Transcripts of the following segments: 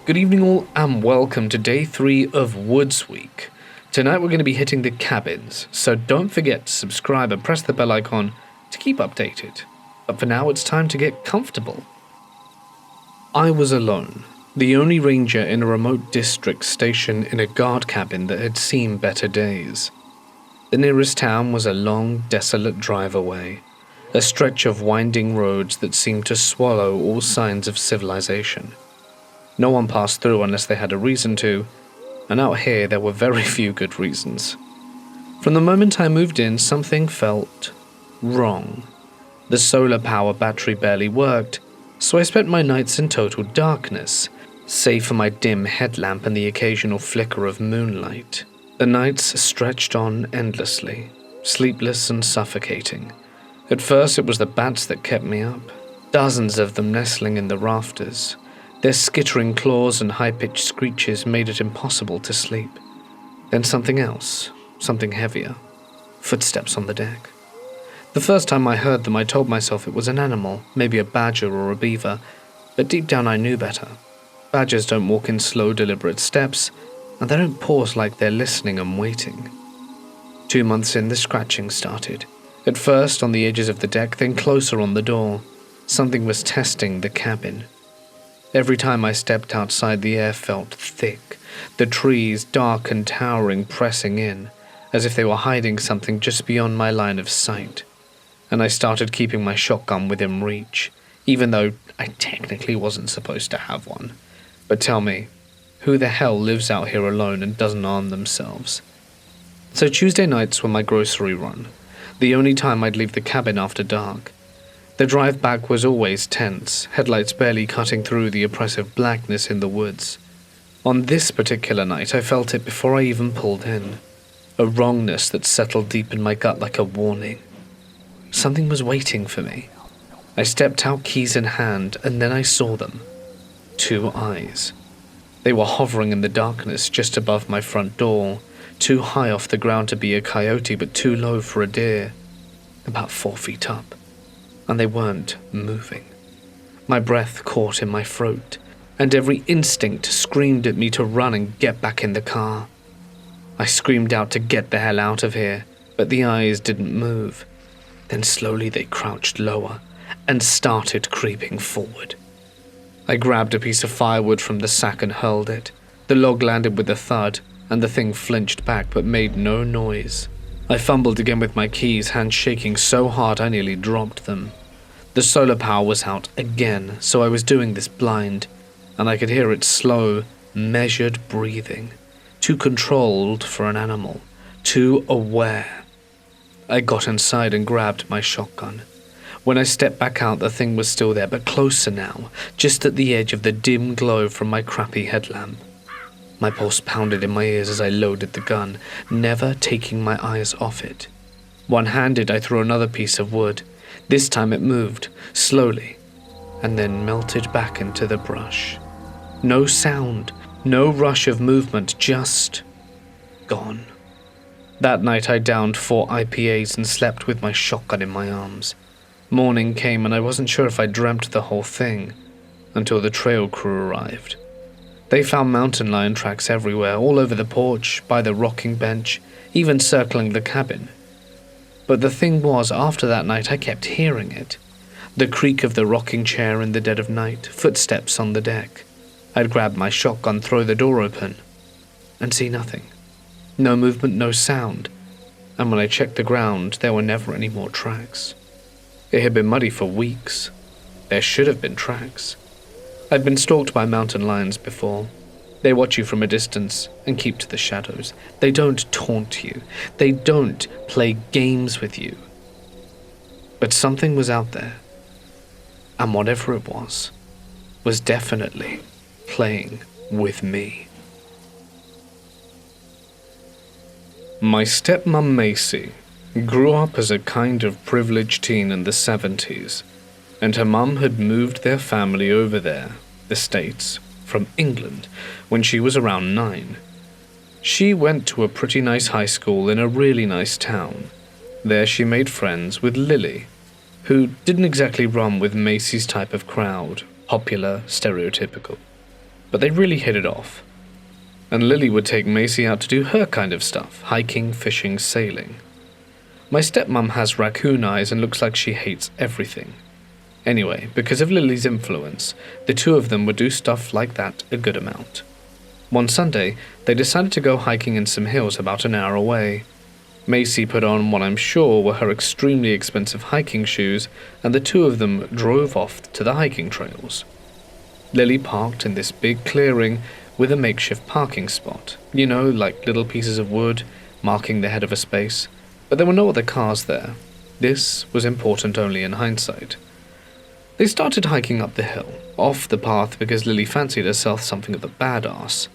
Good evening all and welcome to day 3 of Woods Week. Tonight we're going to be hitting the cabins, so don't forget to subscribe and press the bell icon to keep updated. But for now it's time to get comfortable. I was alone, the only ranger in a remote district stationed in a guard cabin that had seen better days. The nearest town was a long, desolate drive away, a stretch of winding roads that seemed to swallow all signs of civilization. No one passed through unless they had a reason to, and out here there were very few good reasons. From the moment I moved in, something felt wrong. The solar power battery barely worked, so I spent my nights in total darkness, save for my dim headlamp and the occasional flicker of moonlight. The nights stretched on endlessly, sleepless and suffocating. At first it was the bats that kept me up, dozens of them nestling in the rafters. Their skittering claws and high-pitched screeches made it impossible to sleep. Then something else, something heavier. Footsteps on the deck. The first time I heard them, I told myself it was an animal, maybe a badger or a beaver, but deep down I knew better. Badgers don't walk in slow, deliberate steps, and they don't pause like they're listening and waiting. 2 months in, the scratching started. At first on the edges of the deck, then closer on the door. Something was testing the cabin. Every time I stepped outside, the air felt thick, the trees dark and towering pressing in, as if they were hiding something just beyond my line of sight. And I started keeping my shotgun within reach, even though I technically wasn't supposed to have one. But tell me, who the hell lives out here alone and doesn't arm themselves? So Tuesday nights were my grocery run, the only time I'd leave the cabin after dark. The drive back was always tense, headlights barely cutting through the oppressive blackness in the woods. On this particular night, I felt it before I even pulled in. A wrongness that settled deep in my gut like a warning. Something was waiting for me. I stepped out, keys in hand, and then I saw them. 2 eyes. They were hovering in the darkness just above my front door, too high off the ground to be a coyote but too low for a deer, about 4 feet up. And they weren't moving. My breath caught in my throat, and every instinct screamed at me to run and get back in the car. I screamed out to get the hell out of here, but the eyes didn't move. Then slowly they crouched lower and started creeping forward. I grabbed a piece of firewood from the sack and hurled it. The log landed with a thud, and the thing flinched back but made no noise. I fumbled again with my keys, hands shaking so hard I nearly dropped them. The solar power was out again, so I was doing this blind, and I could hear its slow, measured breathing. Too controlled for an animal, too aware. I got inside and grabbed my shotgun. When I stepped back out, the thing was still there, but closer now, just at the edge of the dim glow from my crappy headlamp. My pulse pounded in my ears as I loaded the gun, never taking my eyes off it. One-handed, I threw another piece of wood. This time it moved, slowly, and then melted back into the brush. No sound, no rush of movement, just gone. That night I downed 4 IPAs and slept with my shotgun in my arms. Morning came and I wasn't sure if I dreamt the whole thing, until the trail crew arrived. They found mountain lion tracks everywhere, all over the porch, by the rocking bench, even circling the cabin. But the thing was, after that night I kept hearing it. The creak of the rocking chair in the dead of night, footsteps on the deck. I'd grab my shotgun, throw the door open, and see nothing. No movement, no sound. And when I checked the ground, there were never any more tracks. It had been muddy for weeks. There should have been tracks. I'd been stalked by mountain lions before. They watch you from a distance and keep to the shadows. They don't taunt you. They don't play games with you. But something was out there. And whatever it was definitely playing with me. My stepmom Macy grew up as a kind of privileged teen in the 70s, and her mum had moved their family over there, the States, from England, when she was around 9. She went to a pretty nice high school in a really nice town. There she made friends with Lily, who didn't exactly run with Macy's type of crowd, popular, stereotypical. but they really hit it off. And Lily would take Macy out to do her kind of stuff, hiking, fishing, sailing. My stepmom has raccoon eyes and looks like she hates everything. Anyway, because of Lily's influence, the two of them would do stuff like that a good amount. One Sunday, they decided to go hiking in some hills about an hour away. Macy put on what I'm sure were her extremely expensive hiking shoes, and the two of them drove off to the hiking trails. Lily parked in this big clearing with a makeshift parking spot, like little pieces of wood marking the head of a space, but there were no other cars there. This was important only in hindsight. They started hiking up the hill, off the path because Lily fancied herself something of a badass.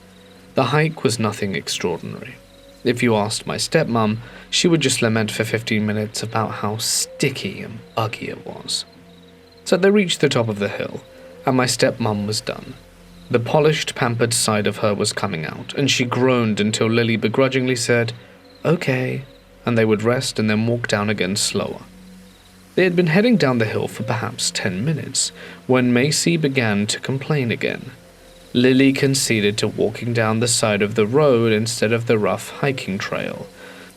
The hike was nothing extraordinary. If you asked my stepmom, she would just lament for 15 minutes about how sticky and buggy it was. So they reached the top of the hill, and my stepmom was done. The polished, pampered side of her was coming out, and she groaned until Lily begrudgingly said, "Okay," and they would rest and then walk down again slower. They had been heading down the hill for perhaps 10 minutes, when Macy began to complain again. Lily conceded to walking down the side of the road instead of the rough hiking trail,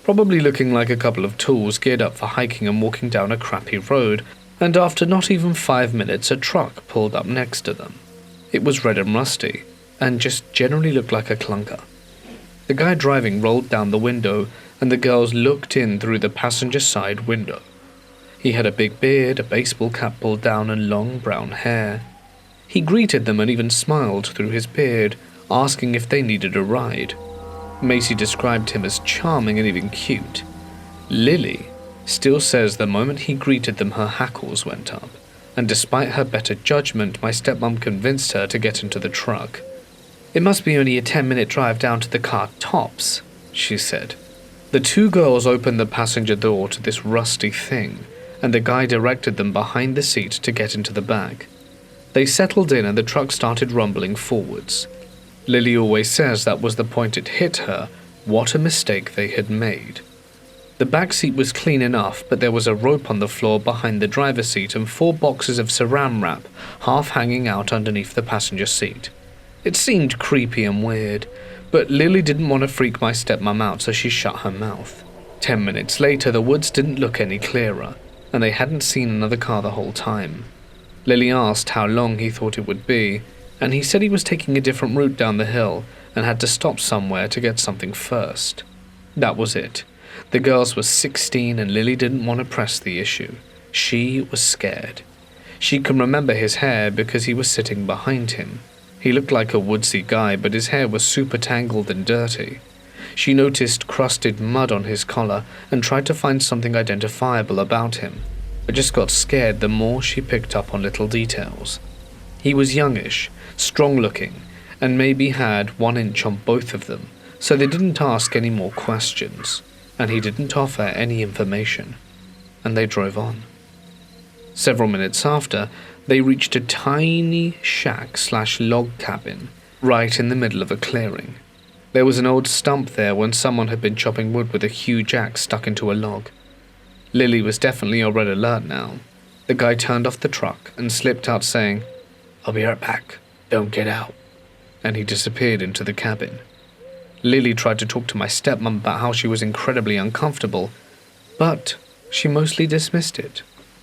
probably looking like a couple of tools geared up for hiking and walking down a crappy road, and after not even 5 minutes a truck pulled up next to them. It was red and rusty, and just generally looked like a clunker. The guy driving rolled down the window, and the girls looked in through the passenger side window. He had a big beard, a baseball cap pulled down, and long brown hair. He greeted them and even smiled through his beard, asking if they needed a ride. Macy described him as charming and even cute. Lily still says the moment he greeted them her hackles went up, and despite her better judgment, my stepmom convinced her to get into the truck. "It must be only a 10-minute drive down to the car tops," she said. The two girls opened the passenger door to this rusty thing, and the guy directed them behind the seat to get into the back. They settled in and the truck started rumbling forwards. Lily always says that was the point it hit her, what a mistake they had made. The back seat was clean enough, but there was a rope on the floor behind the driver's seat and 4 boxes of saran wrap half hanging out underneath the passenger seat. It seemed creepy and weird, but Lily didn't want to freak my stepmom out, so she shut her mouth. 10 minutes later, the woods didn't look any clearer, and they hadn't seen another car the whole time. Lily asked how long he thought it would be, and he said he was taking a different route down the hill and had to stop somewhere to get something first. That was it. The girls were 16 and Lily didn't want to press the issue. She was scared. She can remember his hair because he was sitting behind him. He looked like a woodsy guy, but his hair was super tangled and dirty. She noticed crusted mud on his collar and tried to find something identifiable about him, but just got scared the more she picked up on little details. He was youngish, strong-looking, and maybe had 1 inch on both of them, so they didn't ask any more questions, and he didn't offer any information, and they drove on. Several minutes after, they reached a tiny shack/log cabin right in the middle of a clearing. There was an old stump there when someone had been chopping wood with a huge axe stuck into a log. Lily was definitely on red alert now. The guy turned off the truck and slipped out saying, "I'll be right back, don't get out," and he disappeared into the cabin. Lily tried to talk to my stepmom about how she was incredibly uncomfortable, but she mostly dismissed it.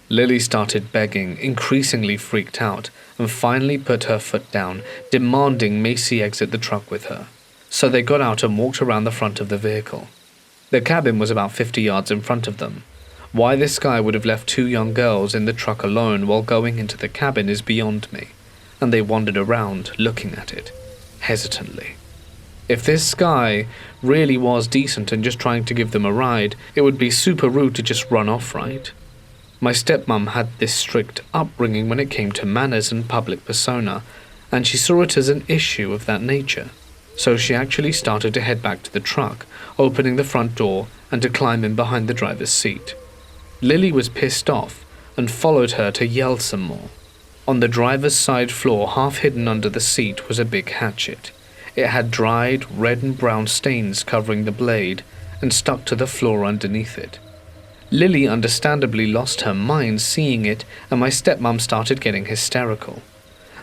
Lily started begging, increasingly freaked out, and finally put her foot down, demanding Macy exit the truck with her. So they got out and walked around the front of the vehicle. The cabin was about 50 yards in front of them. Why this guy would have left 2 young girls in the truck alone while going into the cabin is beyond me, and they wandered around, looking at it, hesitantly. If this guy really was decent and just trying to give them a ride, it would be super rude to just run off, right? My stepmom had this strict upbringing when it came to manners and public persona, and she saw it as an issue of that nature. So she actually started to head back to the truck, opening the front door and to climb in behind the driver's seat. Lily was pissed off and followed her to yell some more. On the driver's side floor, half hidden under the seat, was a big hatchet. It had dried red and brown stains covering the blade and stuck to the floor underneath it. Lily understandably lost her mind seeing it, and my stepmom started getting hysterical.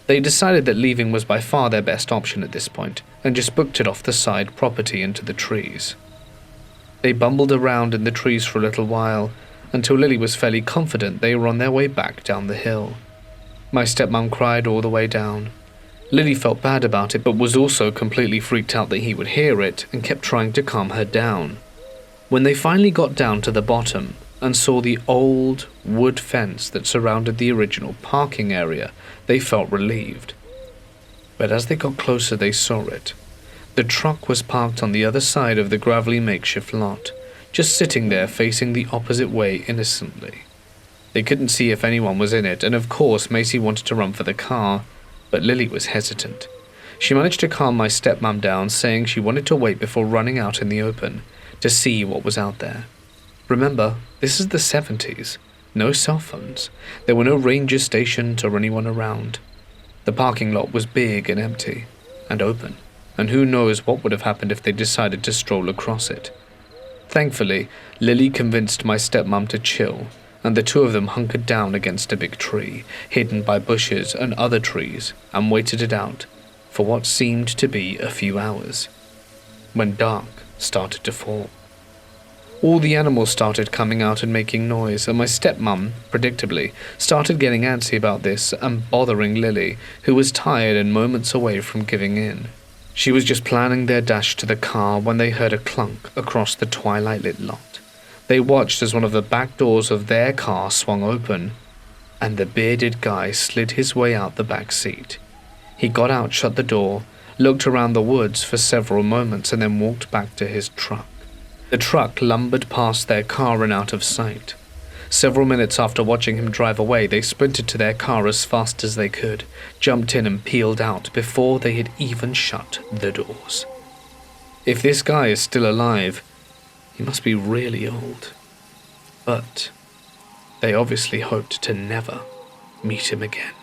They decided that leaving was by far their best option at this point, and just booked it off the side property into the trees. They bumbled around in the trees for a little while, until Lily was fairly confident they were on their way back down the hill. My stepmom cried all the way down. Lily felt bad about it, but was also completely freaked out that he would hear it and kept trying to calm her down. When they finally got down to the bottom and saw the old wood fence that surrounded the original parking area, they felt relieved. But as they got closer, they saw it. The truck was parked on the other side of the gravelly makeshift lot, just sitting there facing the opposite way innocently. They couldn't see if anyone was in it, and of course Macy wanted to run for the car, but Lily was hesitant. She managed to calm my stepmom down, saying she wanted to wait before running out in the open to see what was out there. Remember, this is the 70s. No cell phones. There were no ranger stations or anyone around. The parking lot was big and empty, and open, and who knows what would have happened if they decided to stroll across it. Thankfully, Lily convinced my stepmom to chill, and the two of them hunkered down against a big tree, hidden by bushes and other trees, and waited it out for what seemed to be a few hours, when dark started to fall. All the animals started coming out and making noise, and my stepmom, predictably, started getting antsy about this and bothering Lily, who was tired and moments away from giving in. She was just planning their dash to the car when they heard a clunk across the twilight-lit lot. They watched as one of the back doors of their car swung open, and the bearded guy slid his way out the back seat. He got out, shut the door, looked around the woods for several moments, and then walked back to his truck. The truck lumbered past their car and out of sight. Several minutes after watching him drive away, they sprinted to their car as fast as they could, jumped in and peeled out before they had even shut the doors. If this guy is still alive, he must be really old. But they obviously hoped to never meet him again.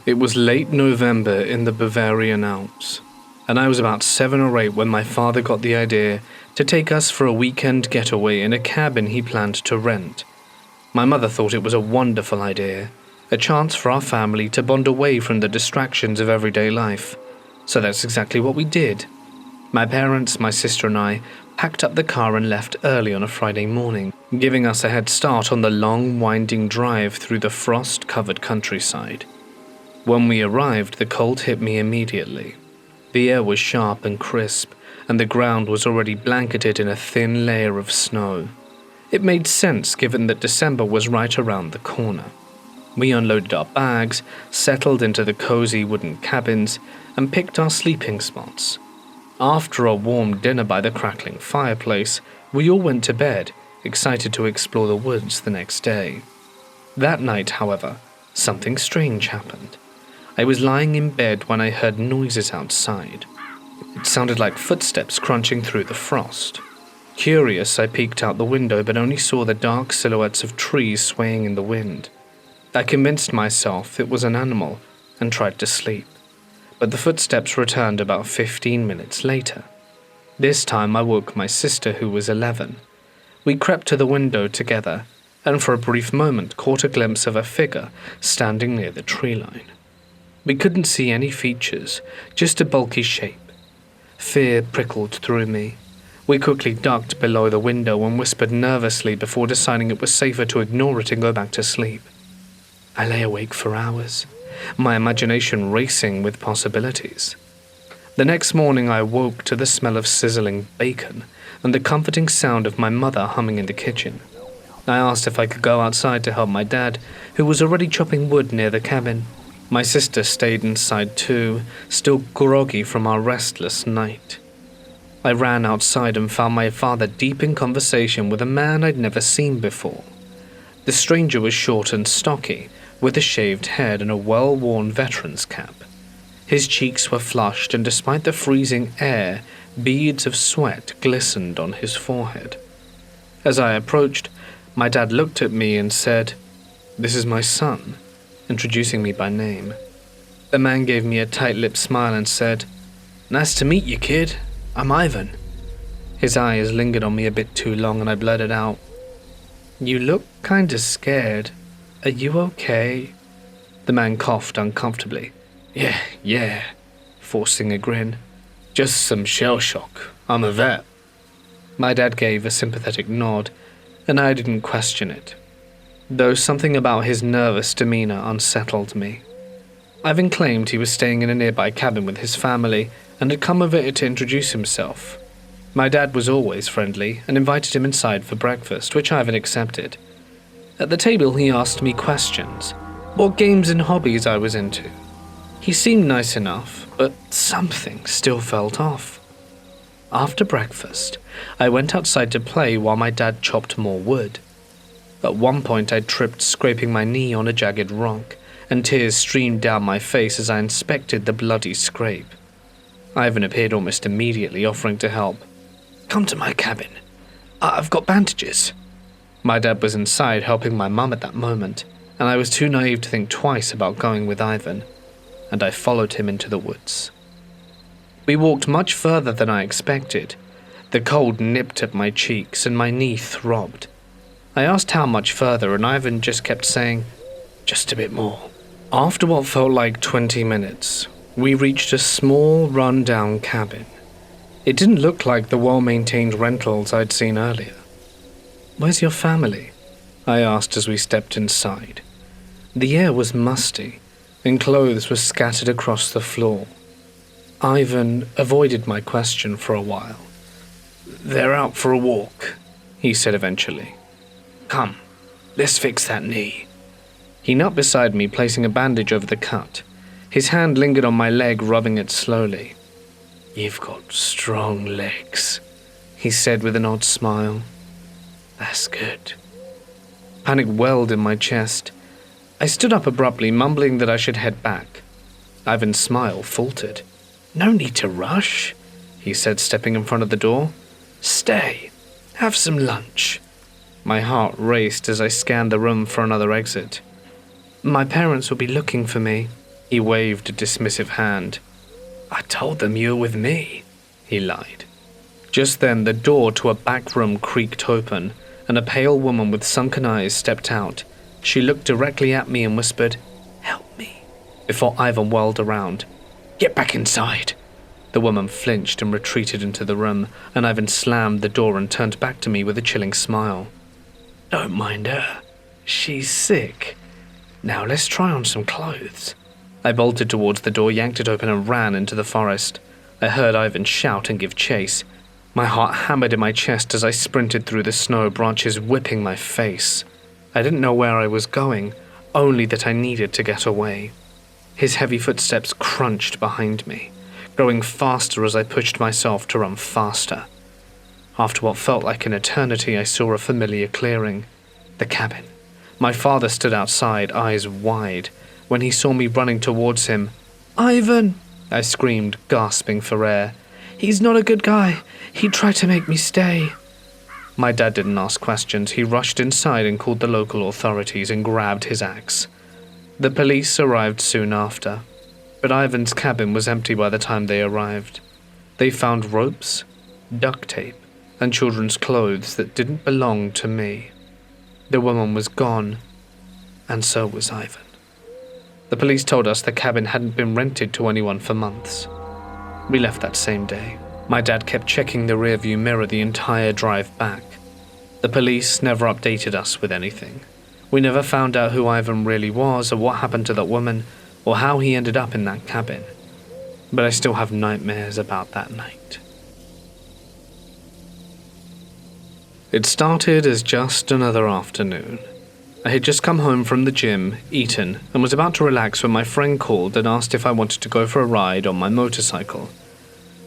It was late November in the Bavarian Alps, and I was about 7 or 8 when my father got the idea to take us for a weekend getaway in a cabin he planned to rent. My mother thought it was a wonderful idea, a chance for our family to bond away from the distractions of everyday life. So that's exactly what we did. My parents, my sister and I packed up the car and left early on a Friday morning, giving us a head start on the long, winding drive through the frost-covered countryside. When we arrived, the cold hit me immediately. The air was sharp and crisp, and the ground was already blanketed in a thin layer of snow. It made sense given that December was right around the corner. We unloaded our bags, settled into the cozy wooden cabins, and picked our sleeping spots. After a warm dinner by the crackling fireplace, we all went to bed, excited to explore the woods the next day. That night, however, something strange happened. I was lying in bed when I heard noises outside. It sounded like footsteps crunching through the frost. Curious, I peeked out the window but only saw the dark silhouettes of trees swaying in the wind. I convinced myself it was an animal and tried to sleep, but the footsteps returned about 15 minutes later. This time I woke my sister, who was 11. We crept to the window together and for a brief moment caught a glimpse of a figure standing near the tree line. We couldn't see any features, just a bulky shape. Fear prickled through me. We quickly ducked below the window and whispered nervously before deciding it was safer to ignore it and go back to sleep. I lay awake for hours, my imagination racing with possibilities. The next morning I woke to the smell of sizzling bacon and the comforting sound of my mother humming in the kitchen. I asked if I could go outside to help my dad, who was already chopping wood near the cabin. My sister stayed inside too, still groggy from our restless night. I ran outside and found my father deep in conversation with a man I'd never seen before. The stranger was short and stocky, with a shaved head and a well-worn veteran's cap. His cheeks were flushed, and despite the freezing air, beads of sweat glistened on his forehead. As I approached, my dad looked at me and said, "This is my son," introducing me by name. The man gave me a tight-lipped smile and said, "Nice to meet you, kid. I'm Ivan." His eyes lingered on me a bit too long and I blurted out, "You look kinda scared." Are you okay? The man coughed uncomfortably. Yeah, forcing a grin. Just some shell shock. I'm a vet. My dad gave a sympathetic nod, and I didn't question it, though something about his nervous demeanor unsettled me. Ivan claimed he was staying in a nearby cabin with his family and had come over to introduce himself. My dad was always friendly and invited him inside for breakfast, which Ivan accepted. At the table, he asked me questions, what games and hobbies I was into. He seemed nice enough, but something still felt off. After breakfast, I went outside to play while my dad chopped more wood. At one point, I tripped, scraping my knee on a jagged rock, and tears streamed down my face as I inspected the bloody scrape. Ivan appeared almost immediately, offering to help. Come to my cabin. I've got bandages. My dad was inside helping my mum at that moment, and I was too naive to think twice about going with Ivan, and I followed him into the woods. We walked much further than I expected. The cold nipped at my cheeks and my knee throbbed. I asked how much further, and Ivan just kept saying, just a bit more. After what felt like 20 minutes, we reached a small, run-down cabin. It didn't look like the well-maintained rentals I'd seen earlier. Where's your family? I asked as we stepped inside. The air was musty, and clothes were scattered across the floor. Ivan avoided my question for a while. They're out for a walk, he said eventually. Come, let's fix that knee. He knelt beside me, placing a bandage over the cut. His hand lingered on my leg, rubbing it slowly. You've got strong legs, he said with an odd smile. That's good. Panic welled in my chest. I stood up abruptly, mumbling that I should head back. Ivan's smile faltered. No need to rush, he said, stepping in front of the door. Stay. Have some lunch. My heart raced as I scanned the room for another exit. My parents will be looking for me. He waved a dismissive hand. I told them you were with me, he lied. Just then, the door to a back room creaked open, and a pale woman with sunken eyes stepped out. She looked directly at me and whispered, Help me, before Ivan whirled around. Get back inside. The woman flinched and retreated into the room, and Ivan slammed the door and turned back to me with a chilling smile. Don't mind her. She's sick. Now let's try on some clothes. I bolted towards the door, yanked it open, and ran into the forest. I heard Ivan shout and give chase. My heart hammered in my chest as I sprinted through the snow, branches whipping my face. I didn't know where I was going, only that I needed to get away. His heavy footsteps crunched behind me, growing faster as I pushed myself to run faster. After what felt like an eternity, I saw a familiar clearing. The cabin. My father stood outside, eyes wide. When he saw me running towards him, Ivan! I screamed, gasping for air. He's not a good guy. He tried to make me stay. My dad didn't ask questions. He rushed inside and called the local authorities and grabbed his axe. The police arrived soon after, but Ivan's cabin was empty by the time they arrived. They found ropes, duct tape, and children's clothes that didn't belong to me. The woman was gone, and so was Ivan. The police told us the cabin hadn't been rented to anyone for months. We left that same day. My dad kept checking the rearview mirror the entire drive back. The police never updated us with anything. We never found out who Ivan really was, or what happened to that woman, or how he ended up in that cabin. But I still have nightmares about that night. It started as just another afternoon. I had just come home from the gym, eaten, and was about to relax when my friend called and asked if I wanted to go for a ride on my motorcycle.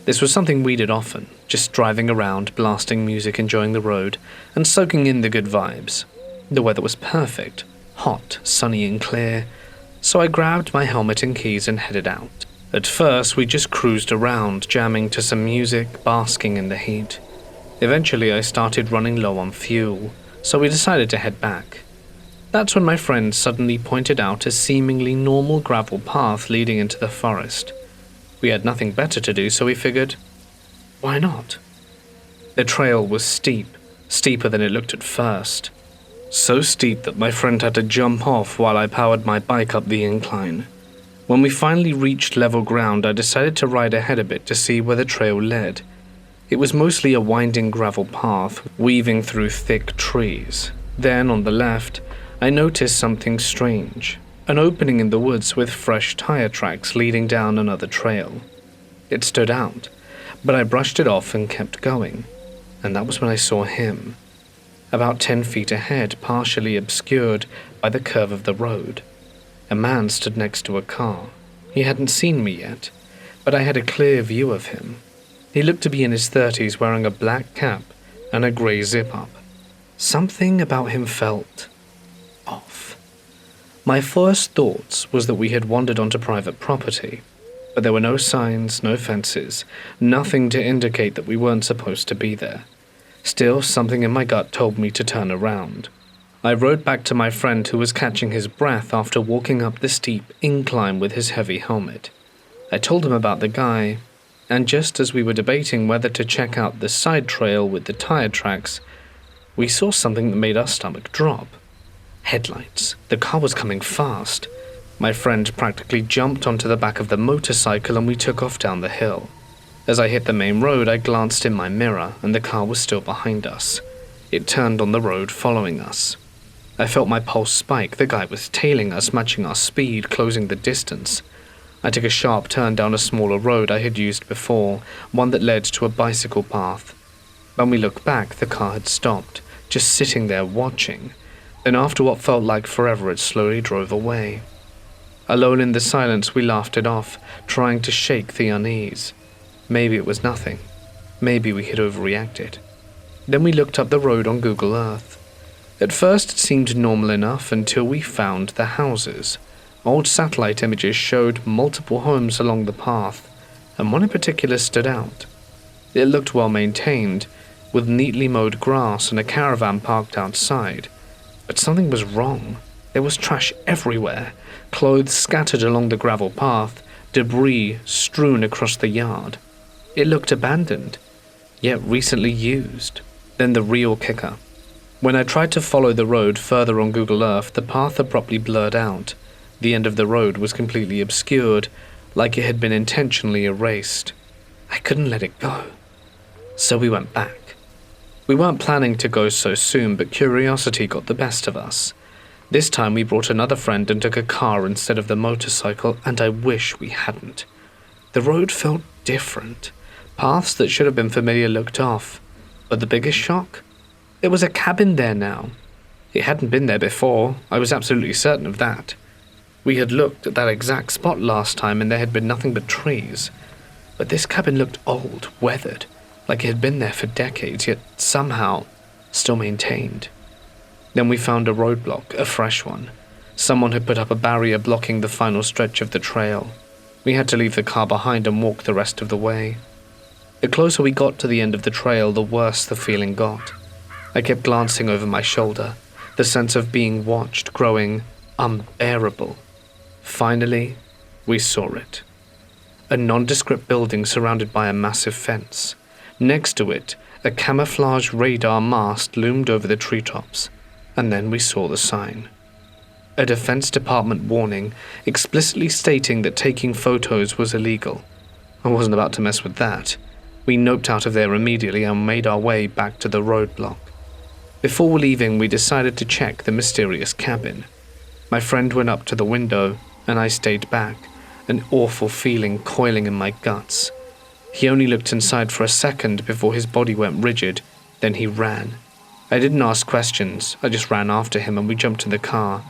This was something we did often, just driving around, blasting music, enjoying the road, and soaking in the good vibes. The weather was perfect, hot, sunny and clear, so I grabbed my helmet and keys and headed out. At first, we just cruised around, jamming to some music, basking in the heat. Eventually, I started running low on fuel, so we decided to head back. That's when my friend suddenly pointed out a seemingly normal gravel path leading into the forest. We had nothing better to do, so we figured, why not? The trail was steep, steeper than it looked at first. so steep that my friend had to jump off while I powered my bike up the incline. When we finally reached level ground, I decided to ride ahead a bit to see where the trail led. It was mostly a winding gravel path, weaving through thick trees. Then, on the left, I noticed something strange. An opening in the woods with fresh tire tracks leading down another trail. It stood out, but I brushed it off and kept going. And that was when I saw him. About 10 feet ahead, partially obscured by the curve of the road. A man stood next to a car. He hadn't seen me yet, but I had a clear view of him. He looked to be in his 30s, wearing a black cap and a grey zip-up. Something about him felt off. My first thoughts was that we had wandered onto private property, but there were no signs, no fences, nothing to indicate that we weren't supposed to be there. Still, something in my gut told me to turn around. I rode back to my friend, who was catching his breath after walking up the steep incline with his heavy helmet. I told him about the guy, and just as we were debating whether to check out the side trail with the tire tracks, we saw something that made our stomach drop. Headlights. The car was coming fast. My friend practically jumped onto the back of the motorcycle and we took off down the hill. As I hit the main road, I glanced in my mirror and the car was still behind us. It turned on the road following us. I felt my pulse spike. The guy was tailing us, matching our speed, closing the distance. I took a sharp turn down a smaller road I had used before, one that led to a bicycle path. When we looked back, the car had stopped, just sitting there watching. Then after what felt like forever, it slowly drove away. Alone in the silence, we laughed it off, trying to shake the unease. Maybe it was nothing. Maybe we had overreacted. Then we looked up the road on Google Earth. At first it seemed normal enough until we found the houses. Old satellite images showed multiple homes along the path, and one in particular stood out. It looked well maintained, with neatly mowed grass and a caravan parked outside. But something was wrong. There was trash everywhere, clothes scattered along the gravel path, debris strewn across the yard. It looked abandoned, yet recently used. Then the real kicker. When I tried to follow the road further on Google Earth, the path abruptly blurred out. The end of the road was completely obscured, like it had been intentionally erased. I couldn't let it go. So we went back. We weren't planning to go so soon, but curiosity got the best of us. This time we brought another friend and took a car instead of the motorcycle, and I wish we hadn't. The road felt different. Paths that should have been familiar looked off. But the biggest shock? There was a cabin there now. It hadn't been there before. I was absolutely certain of that. We had looked at that exact spot last time and there had been nothing but trees. But this cabin looked old, weathered, like it had been there for decades, yet somehow still maintained. Then we found a roadblock, a fresh one. Someone had put up a barrier blocking the final stretch of the trail. We had to leave the car behind and walk the rest of the way. The closer we got to the end of the trail, the worse the feeling got. I kept glancing over my shoulder, the sense of being watched growing unbearable. Finally, we saw it. A nondescript building surrounded by a massive fence. Next to it, a camouflage radar mast loomed over the treetops. And then we saw the sign. A Defense Department warning, explicitly stating that taking photos was illegal. I wasn't about to mess with that. We noped out of there immediately and made our way back to the roadblock. Before leaving, we decided to check the mysterious cabin. My friend went up to the window, and I stayed back, an awful feeling coiling in my guts. He only looked inside for a second before his body went rigid, then he ran. I didn't ask questions, I just ran after him and we jumped in the car,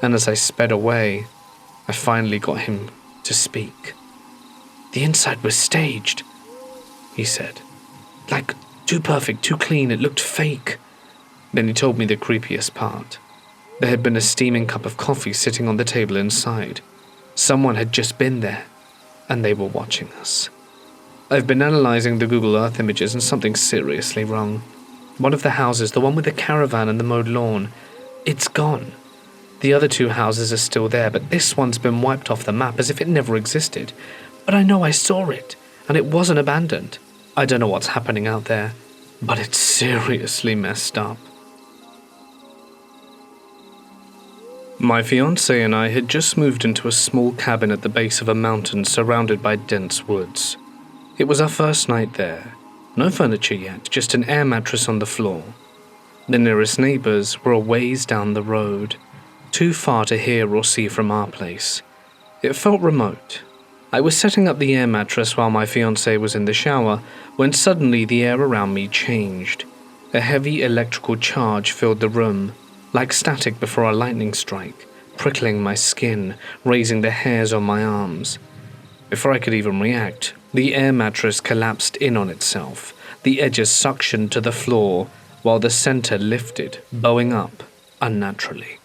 and as I sped away, I finally got him to speak. "The inside was staged," he said. "Like, too perfect, too clean, it looked fake." Then he told me the creepiest part. There had been a steaming cup of coffee sitting on the table inside. Someone had just been there, and they were watching us. I've been analyzing the Google Earth images and something's seriously wrong. One of the houses, the one with the caravan and the mowed lawn, it's gone. The other two houses are still there, but this one's been wiped off the map as if it never existed. But I know I saw it, and it wasn't abandoned. I don't know what's happening out there, but it's seriously messed up. My fiancé and I had just moved into a small cabin at the base of a mountain surrounded by dense woods. It was our first night there. No furniture yet, just an air mattress on the floor. The nearest neighbors were a ways down the road, too far to hear or see from our place. It felt remote. I was setting up the air mattress while my fiancé was in the shower when suddenly the air around me changed. A heavy electrical charge filled the room, like static before a lightning strike, prickling my skin, raising the hairs on my arms. Before I could even react, the air mattress collapsed in on itself, the edges suctioned to the floor, while the center lifted, bowing up, unnaturally.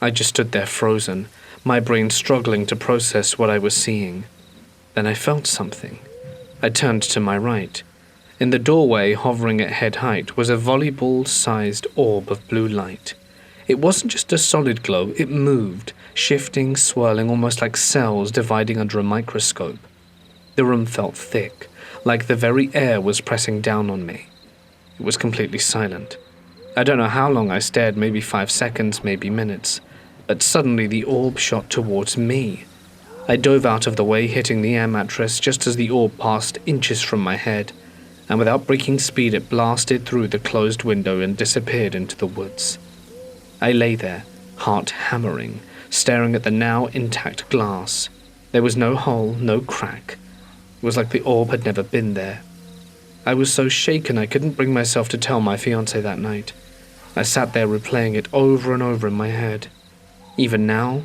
I just stood there frozen, my brain struggling to process what I was seeing. Then I felt something. I turned to my right. In the doorway, hovering at head height, was a volleyball-sized orb of blue light. It wasn't just a solid glow, it moved, shifting, swirling, almost like cells dividing under a microscope. The room felt thick, like the very air was pressing down on me. It was completely silent. I don't know how long I stared, maybe 5 seconds, maybe minutes. But suddenly the orb shot towards me. I dove out of the way, hitting the air mattress just as the orb passed inches from my head, and without breaking speed it blasted through the closed window and disappeared into the woods. I lay there, heart hammering, staring at the now intact glass. There was no hole, no crack. It was like the orb had never been there. I was so shaken I couldn't bring myself to tell my fiancé that night. I sat there replaying it over and over in my head. Even now,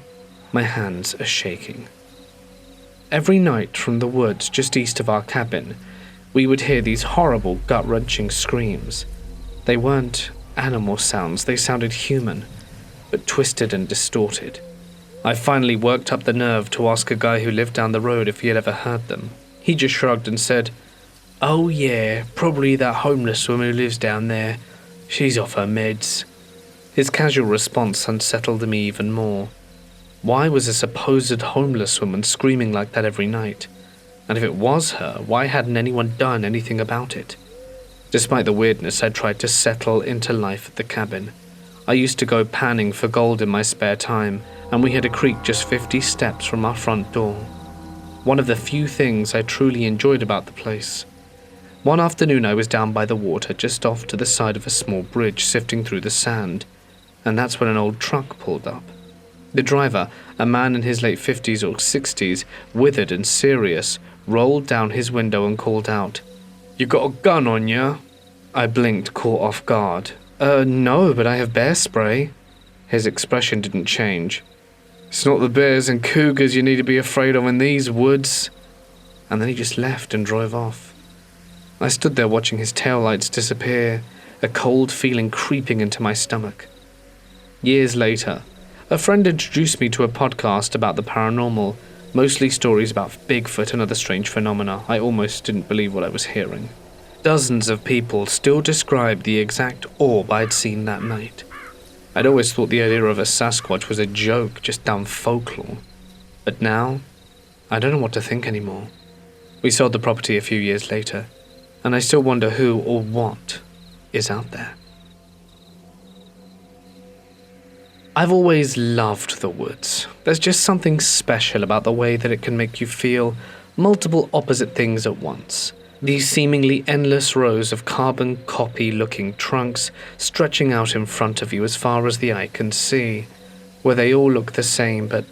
my hands are shaking. Every night from the woods just east of our cabin, we would hear these horrible, gut-wrenching screams. They weren't animal sounds, they sounded human, but twisted and distorted. I finally worked up the nerve to ask a guy who lived down the road if he had ever heard them. He just shrugged and said, "Oh yeah, probably that homeless woman who lives down there. She's off her meds." His casual response unsettled me even more. Why was a supposed homeless woman screaming like that every night? And if it was her, why hadn't anyone done anything about it? Despite the weirdness, I tried to settle into life at the cabin. I used to go panning for gold in my spare time, and we had a creek just 50 steps from our front door. One of the few things I truly enjoyed about the place. One afternoon I was down by the water just off to the side of a small bridge sifting through the sand, and that's when an old truck pulled up. The driver, a man in his late 50s or 60s, withered and serious, rolled down his window and called out, "You got a gun on ya?" I blinked, caught off guard. No, but I have bear spray." His expression didn't change. "It's not the bears and cougars you need to be afraid of in these woods." And then he just left and drove off. I stood there watching his taillights disappear, a cold feeling creeping into my stomach. Years later, a friend introduced me to a podcast about the paranormal, mostly stories about Bigfoot and other strange phenomena. I almost didn't believe what I was hearing. Dozens of people still described the exact orb I'd seen that night. I'd always thought the idea of a Sasquatch was a joke, just dumb folklore. But now, I don't know what to think anymore. We sold the property a few years later, and I still wonder who or what is out there. I've always loved the woods. There's just something special about the way that it can make you feel multiple opposite things at once. These seemingly endless rows of carbon copy-looking trunks stretching out in front of you as far as the eye can see, where they all look the same, but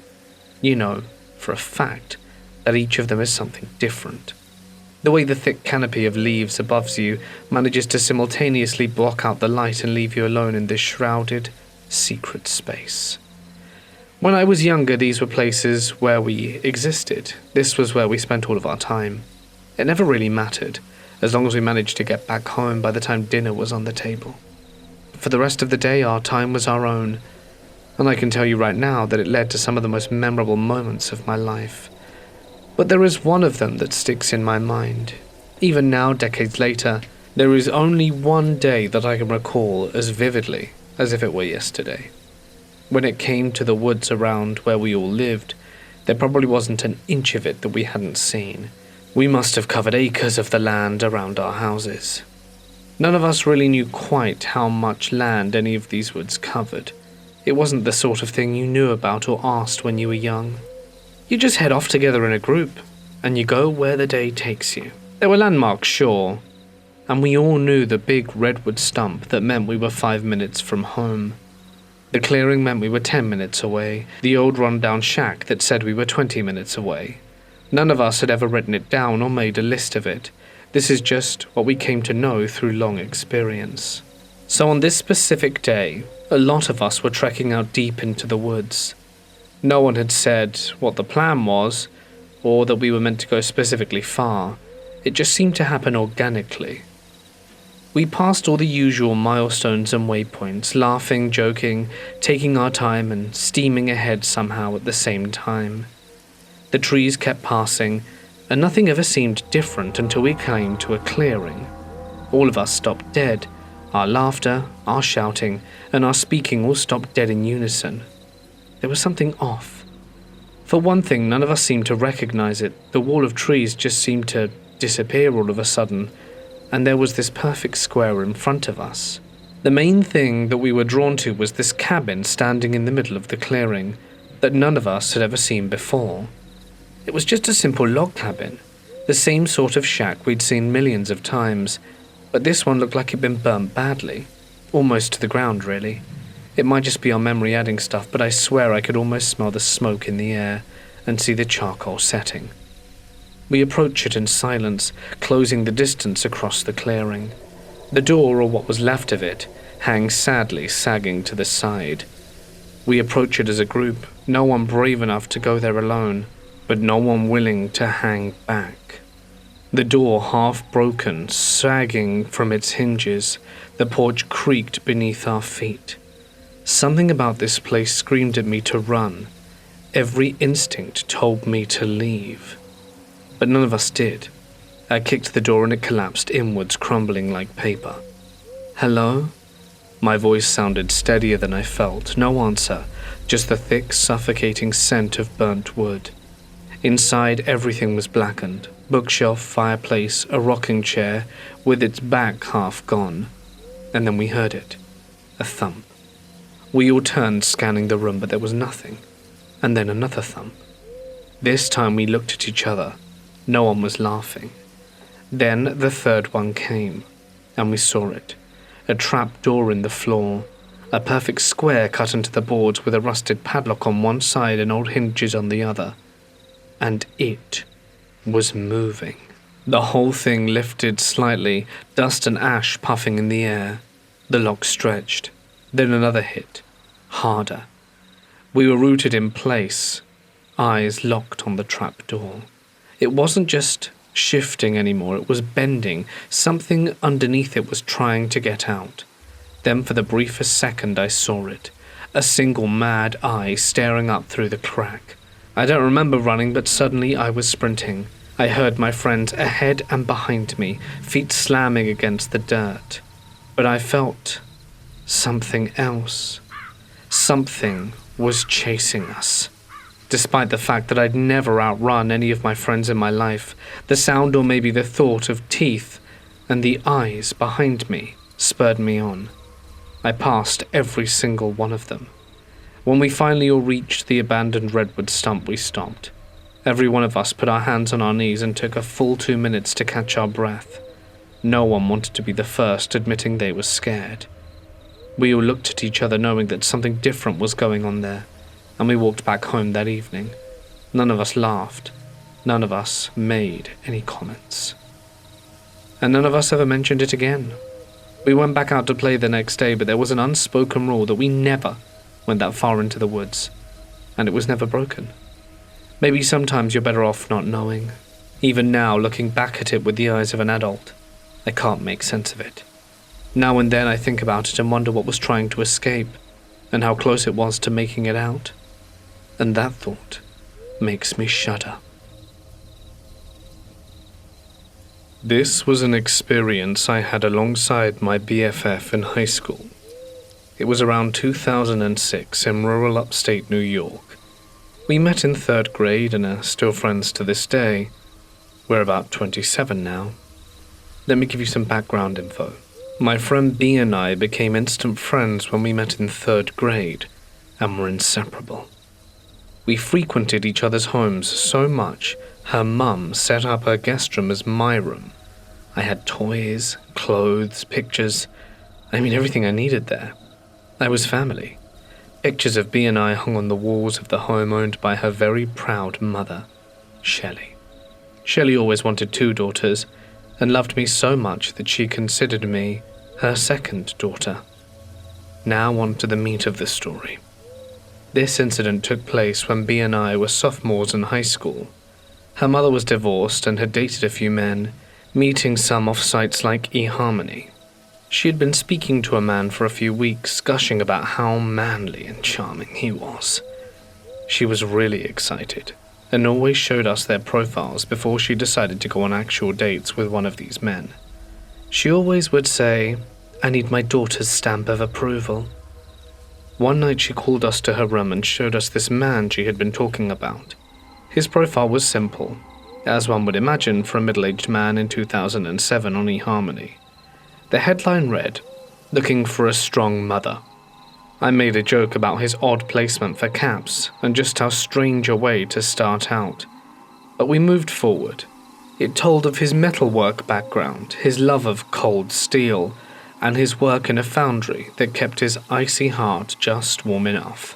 you know, for a fact, that each of them is something different. The way the thick canopy of leaves above you manages to simultaneously block out the light and leave you alone in this shrouded, secret space. When I was younger, these were places where we existed. This was where we spent all of our time. It never really mattered, as long as we managed to get back home by the time dinner was on the table. For the rest of the day, our time was our own, and I can tell you right now that it led to some of the most memorable moments of my life. But there is one of them that sticks in my mind. Even now, decades later, there is only one day that I can recall as vividly as if it were yesterday. When it came to the woods around where we all lived, there probably wasn't an inch of it that we hadn't seen. We must have covered acres of the land around our houses. None of us really knew quite how much land any of these woods covered. It wasn't the sort of thing you knew about or asked when you were young. You just head off together in a group, and you go where the day takes you. There were landmarks, sure, and we all knew the big redwood stump that meant we were 5 minutes from home. The clearing meant we were 10 minutes away, the old run-down shack that said we were 20 minutes away. None of us had ever written it down or made a list of it. This is just what we came to know through long experience. So on this specific day, a lot of us were trekking out deep into the woods. No one had said what the plan was, or that we were meant to go specifically far. It just seemed to happen organically. We passed all the usual milestones and waypoints, laughing, joking, taking our time and steaming ahead somehow at the same time. The trees kept passing, and nothing ever seemed different until we came to a clearing. All of us stopped dead. Our laughter, our shouting, and our speaking all stopped dead in unison. There was something off. For one thing, none of us seemed to recognize it. The wall of trees just seemed to disappear all of a sudden, and there was this perfect square in front of us. The main thing that we were drawn to was this cabin standing in the middle of the clearing that none of us had ever seen before. It was just a simple log cabin, the same sort of shack we'd seen millions of times, but this one looked like it'd been burnt badly, almost to the ground really. It might just be our memory adding stuff, but I swear I could almost smell the smoke in the air and see the charcoal setting. We approach it in silence, closing the distance across the clearing. The door, or what was left of it, hangs sadly sagging to the side. We approach it as a group, no one brave enough to go there alone, but no one willing to hang back. The door half broken, sagging from its hinges, the porch creaked beneath our feet. Something about this place screamed at me to run. Every instinct told me to leave. But none of us did. I kicked the door and it collapsed inwards, crumbling like paper. "Hello?" My voice sounded steadier than I felt. No answer, just the thick, suffocating scent of burnt wood. Inside, everything was blackened. Bookshelf, fireplace, a rocking chair, with its back half gone. And then we heard it. A thump. We all turned, scanning the room, but there was nothing. And then another thump. This time we looked at each other. No one was laughing. Then the third one came, and we saw it. A trap door in the floor. A perfect square cut into the boards with a rusted padlock on one side and old hinges on the other. And it was moving. The whole thing lifted slightly, dust and ash puffing in the air. The lock stretched. Then another hit. Harder. We were rooted in place, eyes locked on the trap door. It wasn't just shifting anymore, it was bending. Something underneath it was trying to get out. Then for the briefest second I saw it. A single mad eye staring up through the crack. I don't remember running, but suddenly I was sprinting. I heard my friends ahead and behind me, feet slamming against the dirt. But I felt something else. Something was chasing us. Despite the fact that I'd never outrun any of my friends in my life, the sound or maybe the thought of teeth and the eyes behind me spurred me on. I passed every single one of them. When we finally all reached the abandoned redwood stump, we stopped. Every one of us put our hands on our knees and took a full 2 minutes to catch our breath. No one wanted to be the first admitting they were scared. We all looked at each other knowing that something different was going on there, and we walked back home that evening. None of us laughed. None of us made any comments. And none of us ever mentioned it again. We went back out to play the next day, but there was an unspoken rule that we never went that far into the woods, and it was never broken. Maybe sometimes you're better off not knowing. Even now, looking back at it with the eyes of an adult, I can't make sense of it. Now and then I think about it and wonder what was trying to escape, and how close it was to making it out. And that thought makes me shudder. This was an experience I had alongside my BFF in high school. It was around 2006 in rural upstate New York. We met in 3rd grade and are still friends to this day. We're about 27 now. Let me give you some background info. My friend B and I became instant friends when we met in 3rd grade. and were inseparable. We frequented each other's homes so much, her mum set up her guest room as my room. I had toys, clothes, pictures, everything I needed there. I was family. Pictures of B and I hung on the walls of the home owned by her very proud mother, Shelley. Shelley always wanted 2 daughters, and loved me so much that she considered me her second daughter. Now on to the meat of the story. This incident took place when B and I were sophomores in high school. Her mother was divorced and had dated a few men, meeting some off sites like eHarmony. She had been speaking to a man for a few weeks, gushing about how manly and charming he was. She was really excited, and always showed us their profiles before she decided to go on actual dates with one of these men. She always would say, "I need my daughter's stamp of approval." One night she called us to her room and showed us this man she had been talking about. His profile was simple, as one would imagine for a middle-aged man in 2007 on eHarmony. The headline read, "Looking for a strong mother." I made a joke about his odd placement for caps and just how strange a way to start out. But we moved forward. It told of his metalwork background, his love of cold steel, and his work in a foundry that kept his icy heart just warm enough.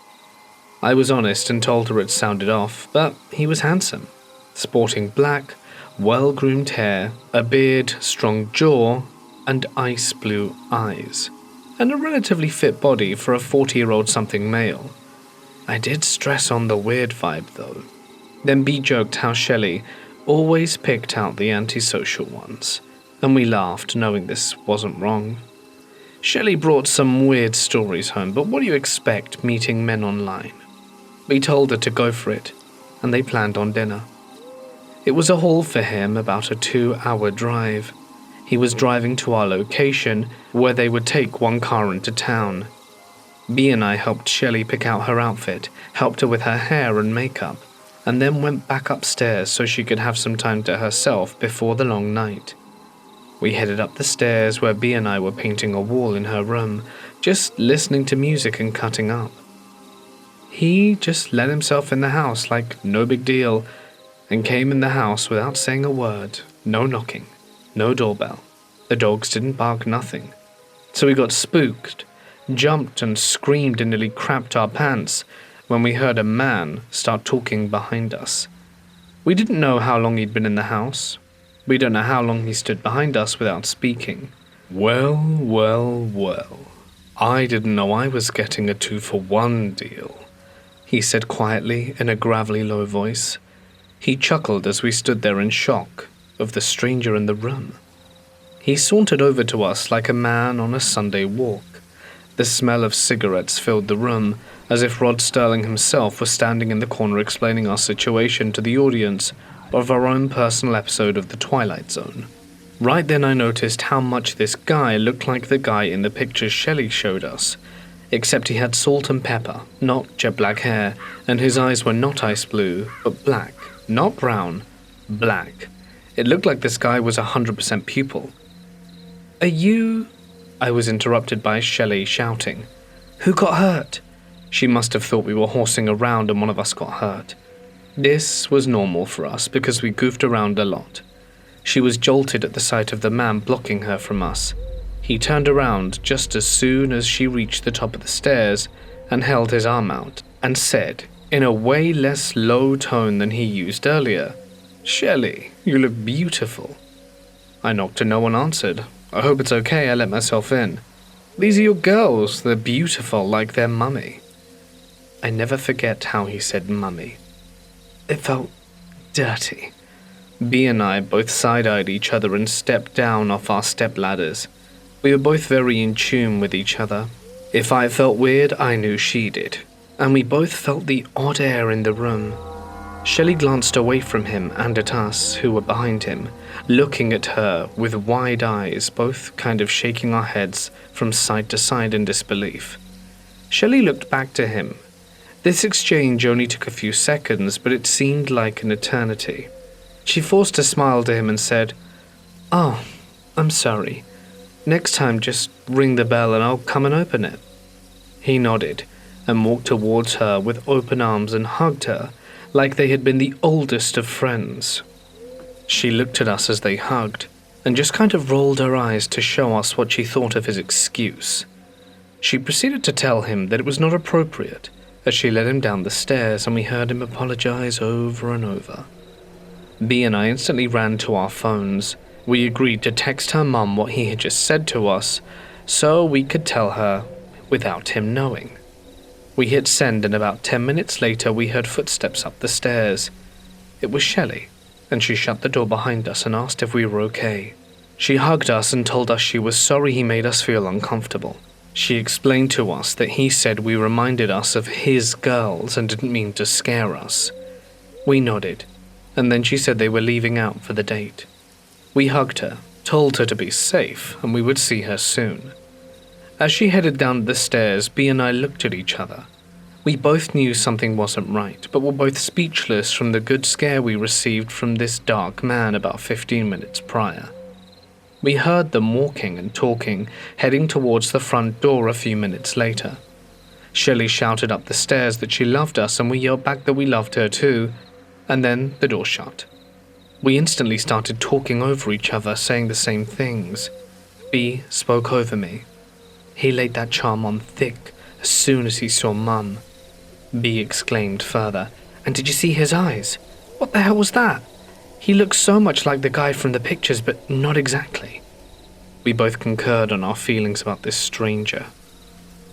I was honest and told her it sounded off, but he was handsome, sporting black, well-groomed hair, a beard, strong jaw, and ice blue eyes, and a relatively fit body for a 40-year-old something male. I did stress on the weird vibe though. Then B joked how Shelley always picked out the antisocial ones, and we laughed knowing this wasn't wrong. Shelley brought some weird stories home, but what do you expect meeting men online? We told her to go for it, and they planned on dinner. It was a haul for him, about a 2-hour drive. He was driving to our location, where they would take one car into town. B and I helped Shelley pick out her outfit, helped her with her hair and makeup, and then went back upstairs so she could have some time to herself before the long night. We headed up the stairs where B and I were painting a wall in her room, just listening to music and cutting up. He just let himself in the house like no big deal, and came in the house without saying a word, no knocking, no doorbell. The dogs didn't bark, nothing. So we got spooked, jumped and screamed and nearly crapped our pants when we heard a man start talking behind us. We didn't know how long he'd been in the house. We don't know how long he stood behind us without speaking. Well, I didn't know I was getting a 2-for-1 deal, he said quietly in a gravelly low voice. He chuckled as we stood there in shock of the stranger in the room. He sauntered over to us like a man on a Sunday walk. The smell of cigarettes filled the room, as if Rod Sterling himself was standing in the corner explaining our situation to the audience of our own personal episode of The Twilight Zone. Right then I noticed how much this guy looked like the guy in the pictures Shelley showed us, except he had salt and pepper, not jet black hair, and his eyes were not ice blue, but black, not brown, black. It looked like this guy was 100% pupil. "Are you—" I was interrupted by Shelley shouting. "Who got hurt?" She must have thought we were horsing around and one of us got hurt. This was normal for us because we goofed around a lot. She was jolted at the sight of the man blocking her from us. He turned around just as soon as she reached the top of the stairs and held his arm out and said, in a way less low tone than he used earlier, "Shelley, you look beautiful." I knocked and no one answered. "I hope it's okay, I let myself in." "These are your girls, they're beautiful like their mummy." I never forget how he said mummy. It felt dirty. B and I both side-eyed each other and stepped down off our step-ladders. We were both very in tune with each other. If I felt weird, I knew she did. And we both felt the odd air in the room. Shelley glanced away from him and at us, who were behind him, looking at her with wide eyes, both kind of shaking our heads from side to side in disbelief. Shelley looked back to him. This exchange only took a few seconds, but it seemed like an eternity. She forced a smile to him and said, "Oh, I'm sorry. Next time just ring the bell and I'll come and open it." He nodded, and walked towards her with open arms and hugged her like they had been the oldest of friends. She looked at us as they hugged and just kind of rolled her eyes to show us what she thought of his excuse. She proceeded to tell him that it was not appropriate as she led him down the stairs and we heard him apologize over and over. B and I instantly ran to our phones. We agreed to text her mum what he had just said to us so we could tell her without him knowing. We hit send and about 10 minutes later we heard footsteps up the stairs. It was Shelley, and she shut the door behind us and asked if we were okay. She hugged us and told us she was sorry he made us feel uncomfortable. She explained to us that he said we reminded us of his girls and didn't mean to scare us. We nodded, and then she said they were leaving out for the date. We hugged her, told her to be safe, and we would see her soon. As she headed down the stairs, B and I looked at each other. We both knew something wasn't right, but were both speechless from the good scare we received from this dark man about 15 minutes prior. We heard them walking and talking, heading towards the front door a few minutes later. Shelley shouted up the stairs that she loved us, and we yelled back that we loved her too, and then the door shut. We instantly started talking over each other, saying the same things. B spoke over me. He laid that charm on thick as soon as he saw Mum. B exclaimed further, "And did you see his eyes? What the hell was that? He looks so much like the guy from the pictures, but not exactly." We both concurred on our feelings about this stranger.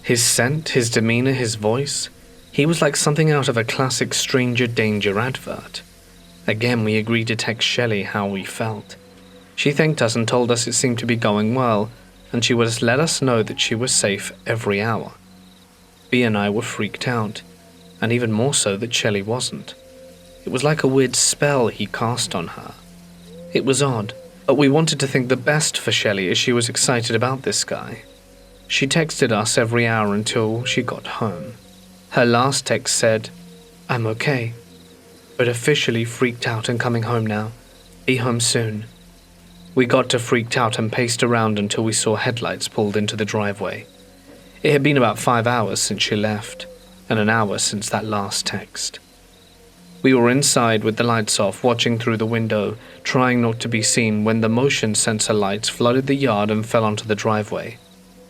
His scent, his demeanor, his voice, he was like something out of a classic stranger danger advert. Again, we agreed to text Shelley how we felt. She thanked us and told us it seemed to be going well, and she would let us know that she was safe every hour. B and I were freaked out, and even more so that Shelley wasn't. It was like a weird spell he cast on her. It was odd, but we wanted to think the best for Shelley as she was excited about this guy. She texted us every hour until she got home. Her last text said, "I'm okay, but officially freaked out and coming home now. Be home soon." We got to freaked out and paced around until we saw headlights pulled into the driveway. It had been about 5 hours since she left, and an hour since that last text. We were inside with the lights off, watching through the window, trying not to be seen when the motion sensor lights flooded the yard and fell onto the driveway.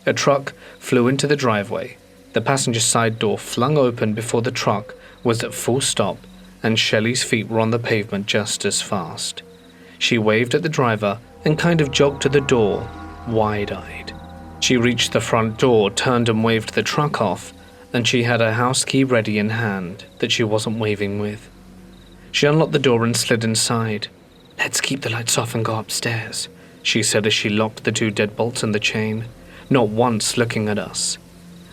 A truck flew into the driveway. The passenger side door flung open before the truck was at full stop, and Shelley's feet were on the pavement just as fast. She waved at the driver and kind of jogged to the door, wide-eyed. She reached the front door, turned and waved the truck off, and she had her house key ready in hand that she wasn't waving with. She unlocked the door and slid inside. "Let's keep the lights off and go upstairs," she said as she locked the 2 deadbolts and the chain, not once looking at us.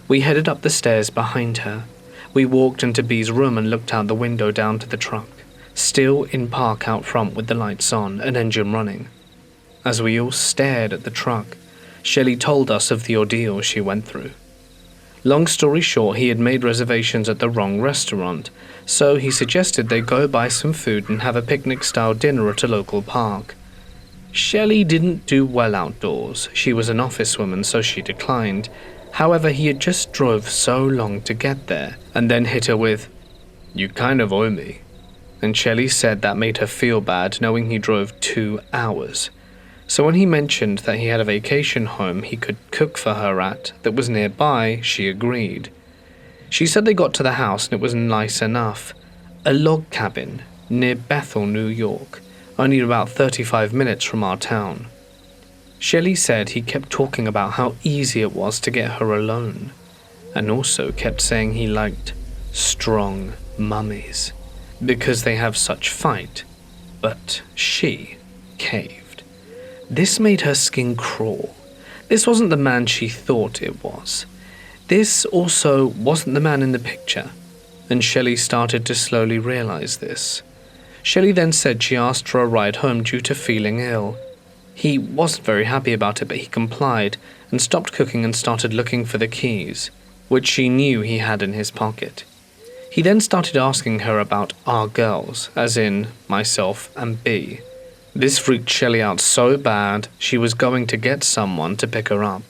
We headed up the stairs behind her. We walked into B's room and looked out the window down to the truck, still in park out front with the lights on and engine running. As we all stared at the truck, Shelley told us of the ordeal she went through. Long story short, he had made reservations at the wrong restaurant, so he suggested they go buy some food and have a picnic-style dinner at a local park. Shelley didn't do well outdoors. She was an office woman, so she declined. However, he had just drove so long to get there, and then hit her with, "You kind of owe me." And Shelley said that made her feel bad, knowing he drove 2 hours. So when he mentioned that he had a vacation home he could cook for her at that was nearby, she agreed. She said they got to the house and it was nice enough. A log cabin near Bethel, New York, only about 35 minutes from our town. Shelley said he kept talking about how easy it was to get her alone, and also kept saying he liked strong mummies because they have such fight, but she caved. This made her skin crawl. This wasn't the man she thought it was. This also wasn't the man in the picture, and Shelley started to slowly realize this. Shelley then said she asked for a ride home due to feeling ill. He wasn't very happy about it, but he complied and stopped cooking and started looking for the keys, which she knew he had in his pocket. He then started asking her about our girls, as in myself and B. This freaked Shelley out so bad she was going to get someone to pick her up.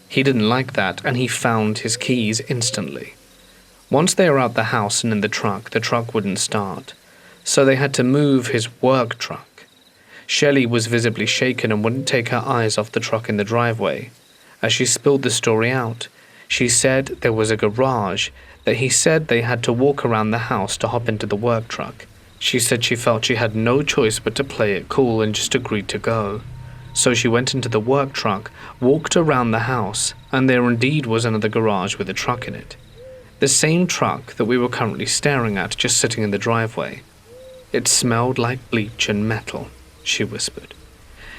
He didn't like that, and he found his keys instantly. Once they were out the house and in the truck wouldn't start, so they had to move his work truck. Shelley was visibly shaken and wouldn't take her eyes off the truck in the driveway. As she spilled the story out, she said there was a garage that he said they had to walk around the house to hop into the work truck. She said she felt she had no choice but to play it cool and just agreed to go. So she went into the work truck, walked around the house, and there indeed was another garage with a truck in it. The same truck that we were currently staring at, just sitting in the driveway. It smelled like bleach and metal, she whispered.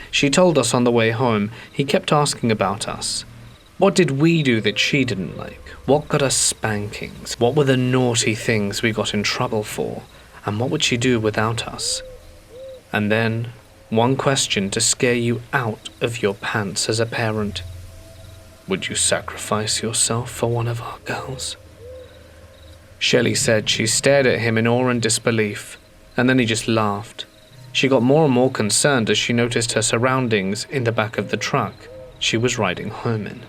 She told us on the way home he kept asking about us. What did we do that she didn't like? What got us spankings? What were the naughty things we got in trouble for? And what would she do without us? And then, one question to scare you out of your pants as a parent. Would you sacrifice yourself for one of our girls? Shelley said she stared at him in awe and disbelief, and then he just laughed. She got more and more concerned as she noticed her surroundings in the back of the truck she was riding home in.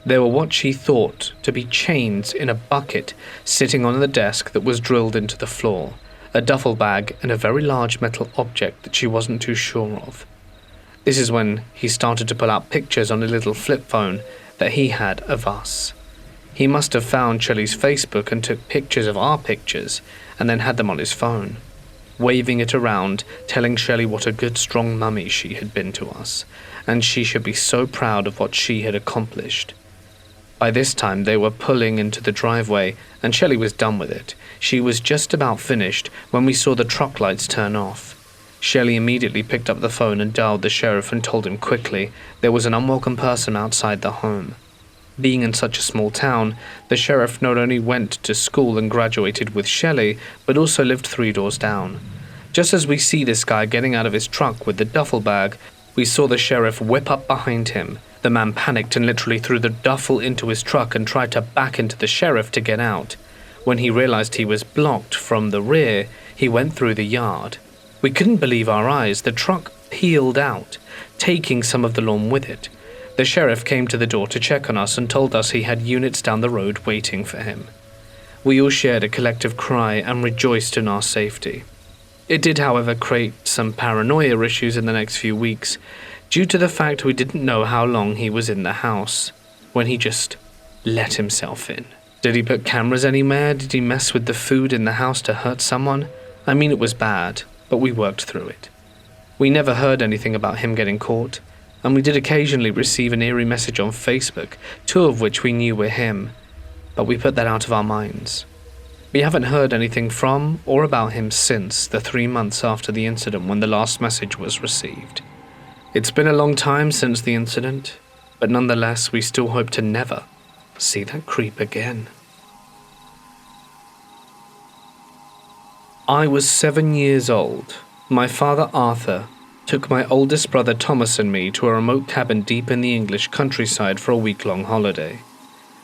There were what she thought to be chains in a bucket sitting on the desk that was drilled into the floor, a duffel bag and a very large metal object that she wasn't too sure of. This is when he started to pull out pictures on a little flip phone that he had of us. He must have found Shelley's Facebook and took pictures of our pictures and then had them on his phone, waving it around, telling Shelley what a good strong mummy she had been to us, and she should be so proud of what she had accomplished. By this time they were pulling into the driveway and Shelley was done with it. She was just about finished when we saw the truck lights turn off. Shelley immediately picked up the phone and dialed the sheriff and told him quickly there was an unwelcome person outside the home. Being in such a small town, the sheriff not only went to school and graduated with Shelley, but also lived 3 doors down. Just as we see this guy getting out of his truck with the duffel bag, we saw the sheriff whip up behind him. The man panicked and literally threw the duffel into his truck and tried to back into the sheriff to get out. When he realized he was blocked from the rear, he went through the yard. We couldn't believe our eyes. The truck peeled out, taking some of the lawn with it. The sheriff came to the door to check on us and told us he had units down the road waiting for him. We all shared a collective cry and rejoiced in our safety. It did, however, create some paranoia issues in the next few weeks, due to the fact we didn't know how long he was in the house, when he just let himself in. Did he put cameras anywhere? Did he mess with the food in the house to hurt someone? I mean, it was bad, but we worked through it. We never heard anything about him getting caught, and we did occasionally receive an eerie message on Facebook, 2 of which we knew were him, but we put that out of our minds. We haven't heard anything from or about him since the 3 months after the incident when the last message was received. It's been a long time since the incident, but nonetheless we still hope to never see that creep again. I was 7 years old. My father Arthur took my oldest brother Thomas and me to a remote cabin deep in the English countryside for a week-long holiday.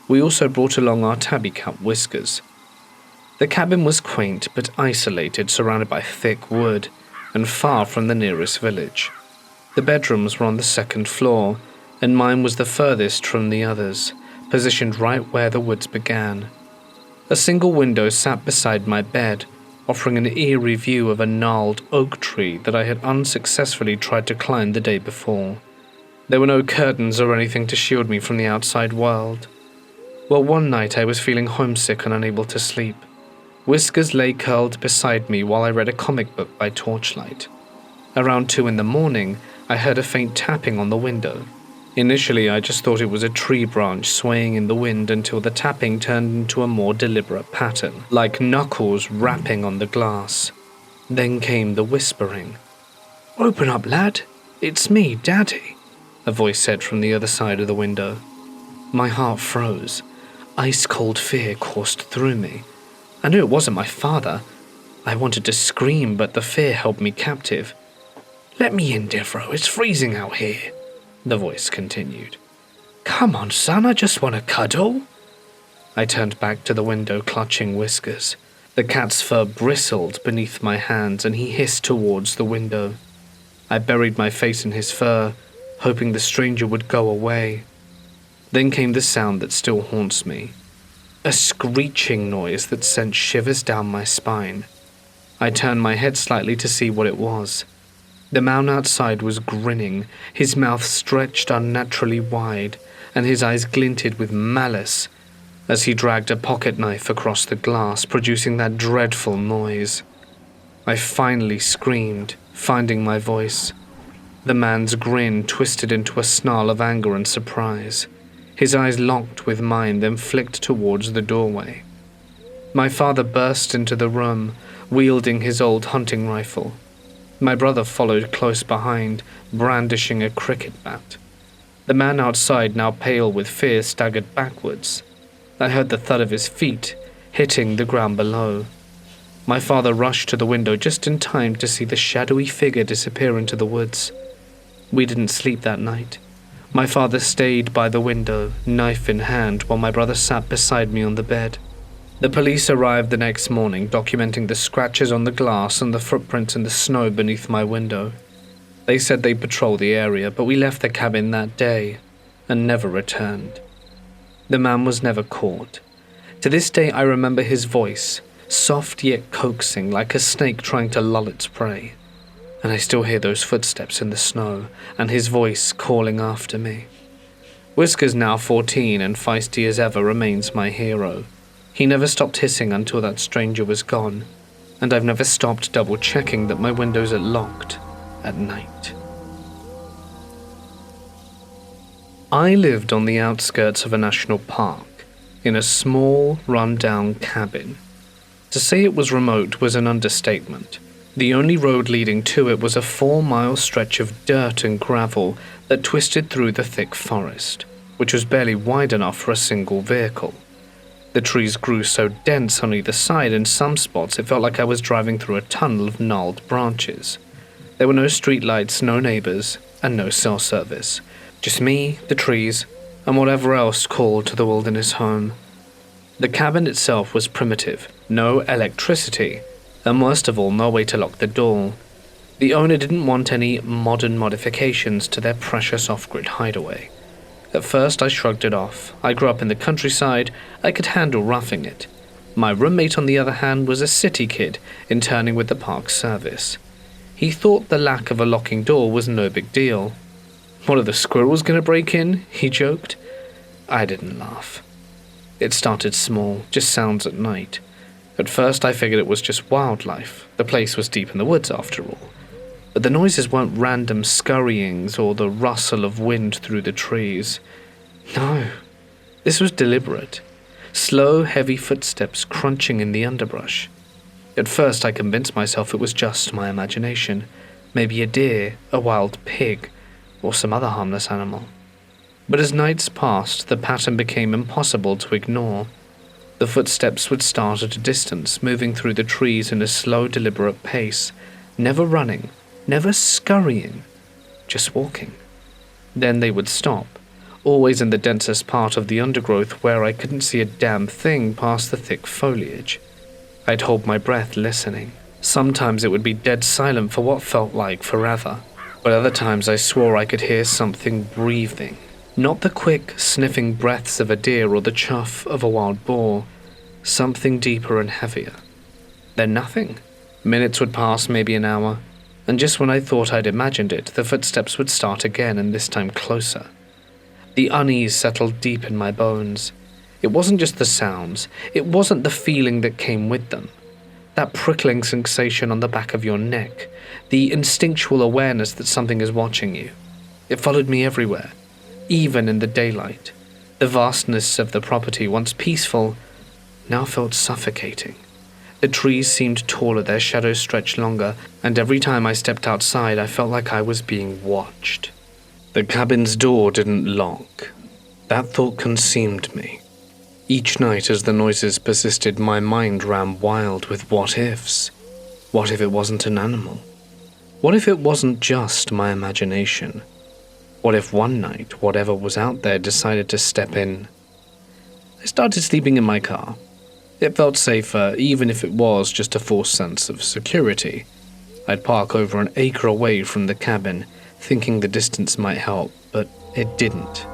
We also brought along our tabby cat Whiskers. The cabin was quaint but isolated, surrounded by thick wood, and far from the nearest village. The bedrooms were on the 2nd floor, and mine was the furthest from the others, positioned right where the woods began. A single window sat beside my bed, offering an eerie view of a gnarled oak tree that I had unsuccessfully tried to climb the day before. There were no curtains or anything to shield me from the outside world. Well, one night I was feeling homesick and unable to sleep. Whiskers lay curled beside me while I read a comic book by torchlight. Around 2 in the morning, I heard a faint tapping on the window. Initially, I just thought it was a tree branch swaying in the wind until the tapping turned into a more deliberate pattern, like knuckles rapping on the glass. Then came the whispering. "Open up, lad. It's me, Daddy," a voice said from the other side of the window. My heart froze. Ice-cold fear coursed through me. I knew it wasn't my father. I wanted to scream, but the fear held me captive. "Let me in, Devro. It's freezing out here," the voice continued. "Come on, son. I just want to cuddle." I turned back to the window, clutching Whiskers. The cat's fur bristled beneath my hands, and he hissed towards the window. I buried my face in his fur, hoping the stranger would go away. Then came the sound that still haunts me. A screeching noise that sent shivers down my spine. I turned my head slightly to see what it was. The man outside was grinning, his mouth stretched unnaturally wide, and his eyes glinted with malice as he dragged a pocket knife across the glass, producing that dreadful noise. I finally screamed, finding my voice. The man's grin twisted into a snarl of anger and surprise. His eyes locked with mine, then flicked towards the doorway. My father burst into the room, wielding his old hunting rifle. My brother followed close behind, brandishing a cricket bat. The man outside, now pale with fear, staggered backwards. I heard the thud of his feet hitting the ground below. My father rushed to the window just in time to see the shadowy figure disappear into the woods. We didn't sleep that night. My father stayed by the window, knife in hand, while my brother sat beside me on the bed. The police arrived the next morning, documenting the scratches on the glass and the footprints in the snow beneath my window. They said they'd patrol the area, but we left the cabin that day and never returned. The man was never caught. To this day I remember his voice, soft yet coaxing, like a snake trying to lull its prey. And I still hear those footsteps in the snow, and his voice calling after me. Whiskers, now 14 and feisty as ever, remains my hero. He never stopped hissing until that stranger was gone, and I've never stopped double-checking that my windows are locked at night. I lived on the outskirts of a national park, in a small, run-down cabin. To say it was remote was an understatement. The only road leading to it was a 4-mile stretch of dirt and gravel that twisted through the thick forest, which was barely wide enough for a single vehicle. The trees grew so dense on either side, in some spots it felt like I was driving through a tunnel of gnarled branches. There were no streetlights, no neighbors, and no cell service. Just me, the trees, and whatever else called to the wilderness home. The cabin itself was primitive, no electricity, and worst of all, no way to lock the door. The owner didn't want any modern modifications to their precious off-grid hideaway. At first I shrugged it off. I grew up in the countryside, I could handle roughing it. My roommate, on the other hand, was a city kid, interning with the park service. He thought the lack of a locking door was no big deal. What, are the squirrels going to break in? He joked. I didn't laugh. It started small, just sounds at night. At first I figured it was just wildlife. The place was deep in the woods after all. But the noises weren't random scurryings or the rustle of wind through the trees. No, this was deliberate. Slow, heavy footsteps crunching in the underbrush. At first I convinced myself it was just my imagination. Maybe a deer, a wild pig, or some other harmless animal. But as nights passed, the pattern became impossible to ignore. The footsteps would start at a distance, moving through the trees in a slow, deliberate pace, never running, never scurrying, just walking. Then they would stop, always in the densest part of the undergrowth where I couldn't see a damn thing past the thick foliage. I'd hold my breath listening. Sometimes it would be dead silent for what felt like forever, but other times I swore I could hear something breathing. Not the quick, sniffing breaths of a deer or the chuff of a wild boar, something deeper and heavier. Then nothing. Minutes would pass, maybe an hour, and just when I thought I'd imagined it, the footsteps would start again, and this time closer. The unease settled deep in my bones. It wasn't just the sounds, it wasn't the feeling that came with them. That prickling sensation on the back of your neck, the instinctual awareness that something is watching you. It followed me everywhere, even in the daylight. The vastness of the property, once peaceful, now felt suffocating. The trees seemed taller, their shadows stretched longer, and every time I stepped outside, I felt like I was being watched. The cabin's door didn't lock. That thought consumed me. Each night as the noises persisted, my mind ran wild with what-ifs. What if it wasn't an animal? What if it wasn't just my imagination? What if one night, whatever was out there decided to step in? I started sleeping in my car. It felt safer, even if it was just a false sense of security. I'd park over an acre away from the cabin, thinking the distance might help, but it didn't,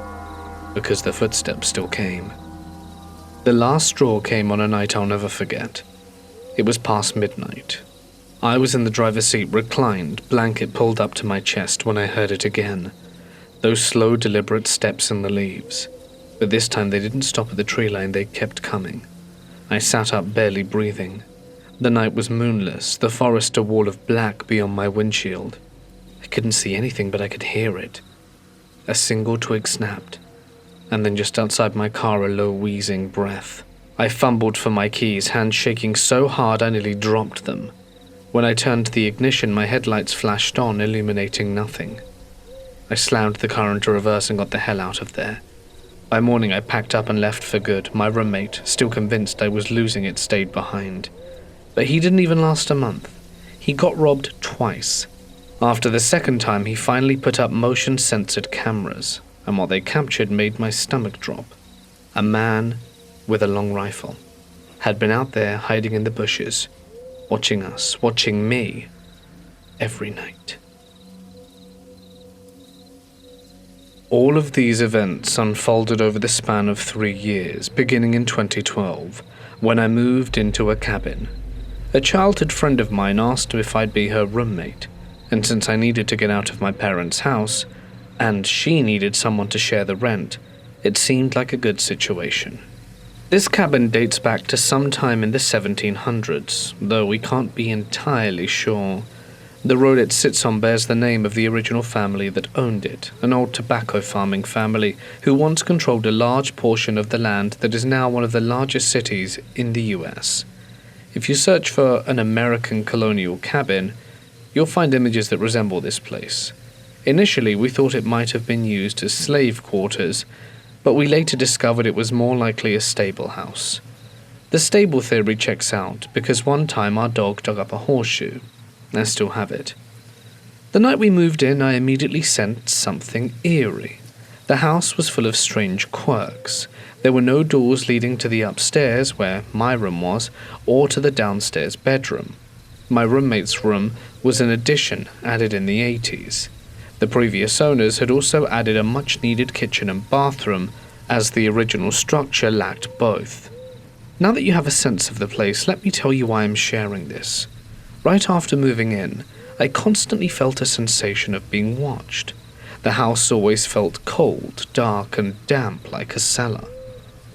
because the footsteps still came. The last straw came on a night I'll never forget. It was past midnight. I was in the driver's seat, reclined, blanket pulled up to my chest when I heard it again. Those slow, deliberate steps in the leaves. But this time they didn't stop at the tree line, they kept coming. I sat up, barely breathing. The night was moonless, the forest a wall of black beyond my windshield. I couldn't see anything, but I could hear it. A single twig snapped, and then just outside my car a low wheezing breath. I fumbled for my keys, hands shaking so hard I nearly dropped them. When I turned the ignition, my headlights flashed on, illuminating nothing. I slammed the car into reverse and got the hell out of there. By morning I packed up and left for good. My roommate, still convinced I was losing it, stayed behind. But he didn't even last a month. He got robbed twice. After the second time, he finally put up motion-censored cameras, and what they captured made my stomach drop. A man with a long rifle had been out there hiding in the bushes, watching us, watching me, every night. All of these events unfolded over the span of 3 years, beginning in 2012, when I moved into a cabin. A childhood friend of mine asked if I'd be her roommate, and since I needed to get out of my parents' house, and she needed someone to share the rent, it seemed like a good situation. This cabin dates back to sometime in the 1700s, though we can't be entirely sure. The road it sits on bears the name of the original family that owned it, an old tobacco farming family who once controlled a large portion of the land that is now one of the largest cities in the US. If you search for an American colonial cabin, you'll find images that resemble this place. Initially, we thought it might have been used as slave quarters, but we later discovered it was more likely a stable house. The stable theory checks out because one time our dog dug up a horseshoe. I still have it. The night we moved in, I immediately sensed something eerie. The house was full of strange quirks. There were no doors leading to the upstairs, where my room was, or to the downstairs bedroom. My roommate's room was an addition added in the 80s. The previous owners had also added a much-needed kitchen and bathroom, as the original structure lacked both. Now that you have a sense of the place, let me tell you why I'm sharing this. Right after moving in, I constantly felt a sensation of being watched. The house always felt cold, dark, and damp like a cellar.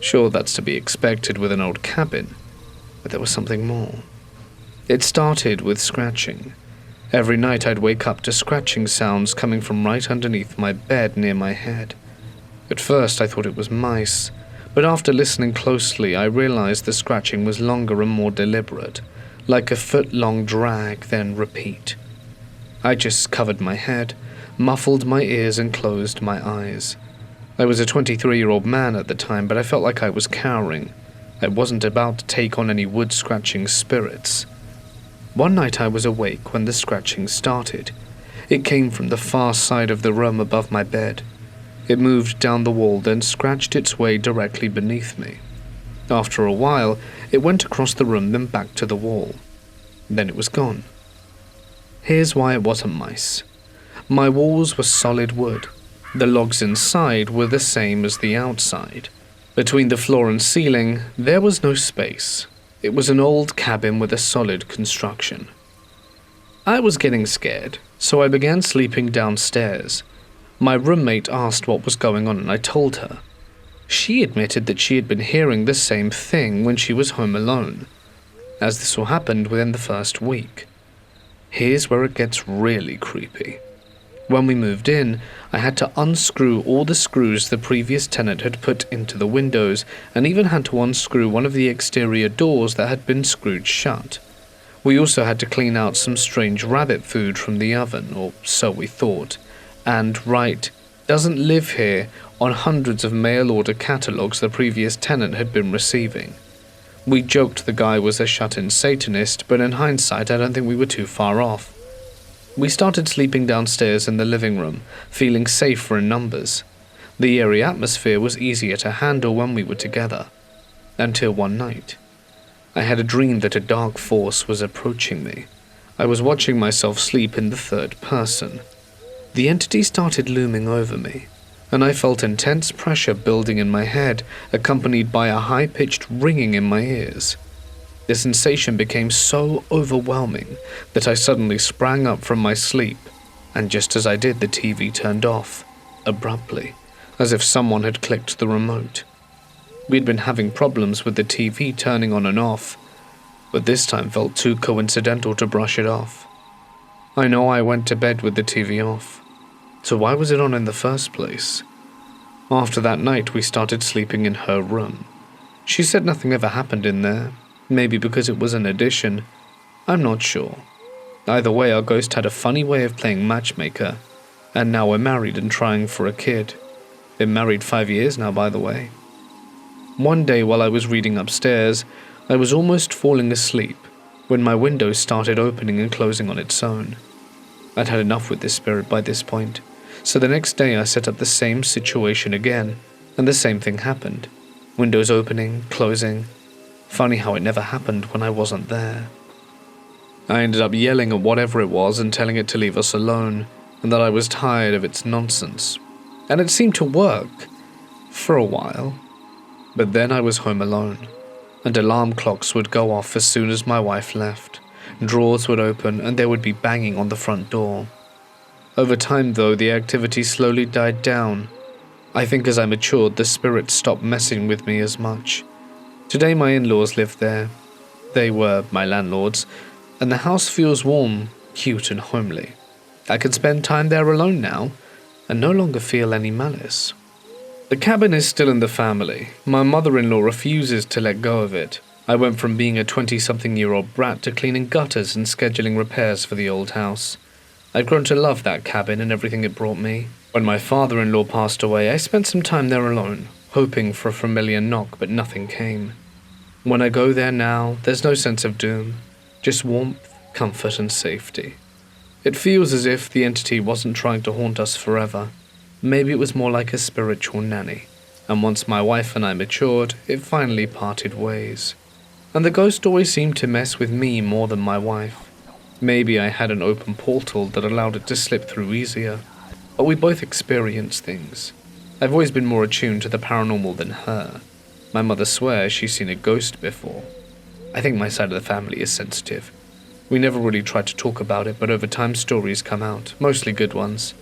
Sure, that's to be expected with an old cabin, but there was something more. It started with scratching. Every night I'd wake up to scratching sounds coming from right underneath my bed near my head. At first I thought it was mice, but after listening closely I realized the scratching was longer and more deliberate, like a foot-long drag, then repeat. I just covered my head, muffled my ears and closed my eyes. I was a 23-year-old man at the time, but I felt like I was cowering. I wasn't about to take on any wood-scratching spirits. One night I was awake when the scratching started. It came from the far side of the room above my bed. It moved down the wall, then scratched its way directly beneath me. After a while, it went across the room, then back to the wall. Then it was gone. Here's why it wasn't mice. My walls were solid wood. The logs inside were the same as the outside. Between the floor and ceiling, there was no space. It was an old cabin with a solid construction. I was getting scared, so I began sleeping downstairs. My roommate asked what was going on, and I told her. She admitted that she had been hearing the same thing when she was home alone, as this all happened within the first week. Here's where it gets really creepy. When we moved in, I had to unscrew all the screws the previous tenant had put into the windows, and even had to unscrew one of the exterior doors that had been screwed shut. We also had to clean out some strange rabbit food from the oven, or so we thought, and Wright doesn't live here on hundreds of mail-order catalogs the previous tenant had been receiving. We joked the guy was a shut-in Satanist, but in hindsight I don't think we were too far off. We started sleeping downstairs in the living room, feeling safer in numbers. The eerie atmosphere was easier to handle when we were together. Until one night. I had a dream that a dark force was approaching me. I was watching myself sleep in the third person. The entity started looming over me. and I felt intense pressure building in my head, accompanied by a high-pitched ringing in my ears. The sensation became so overwhelming that I suddenly sprang up from my sleep, and just as I did, the TV turned off, abruptly, as if someone had clicked the remote. We'd been having problems with the TV turning on and off, but this time felt too coincidental to brush it off. I know I went to bed with the TV off, so why was it on in the first place? After that night, we started sleeping in her room. She said nothing ever happened in there, maybe because it was an addition. I'm not sure. Either way, our ghost had a funny way of playing matchmaker, and now we're married and trying for a kid. Been married 5 years now, by the way. One day while I was reading upstairs, I was almost falling asleep when my window started opening and closing on its own. I'd had enough with this spirit by this point, so the next day I set up the same situation again, and the same thing happened. Windows opening, closing. Funny how it never happened when I wasn't there. I ended up yelling at whatever it was and telling it to leave us alone, and that I was tired of its nonsense. And it seemed to work. For a while. But then I was home alone, and alarm clocks would go off as soon as my wife left. Drawers would open and there would be banging on the front door. Over time, though, the activity slowly died down. I think as I matured, the spirit stopped messing with me as much. Today my in-laws live there. They were my landlords, and the house feels warm, cute and homely. I can spend time there alone now, and no longer feel any malice. The cabin is still in the family. My mother-in-law refuses to let go of it. I went from being a 20-something-year-old brat to cleaning gutters and scheduling repairs for the old house. I'd grown to love that cabin and everything it brought me. When my father-in-law passed away, I spent some time there alone, hoping for a familiar knock, but nothing came. When I go there now, there's no sense of doom, just warmth, comfort and safety. It feels as if the entity wasn't trying to haunt us forever. Maybe it was more like a spiritual nanny, and once my wife and I matured, it finally parted ways. And the ghost always seemed to mess with me more than my wife. Maybe I had an open portal that allowed it to slip through easier, but we both experienced things. I've always been more attuned to the paranormal than her. My mother swears she's seen a ghost before. I think my side of the family is sensitive. We never really tried to talk about it, but over time stories come out, mostly good ones.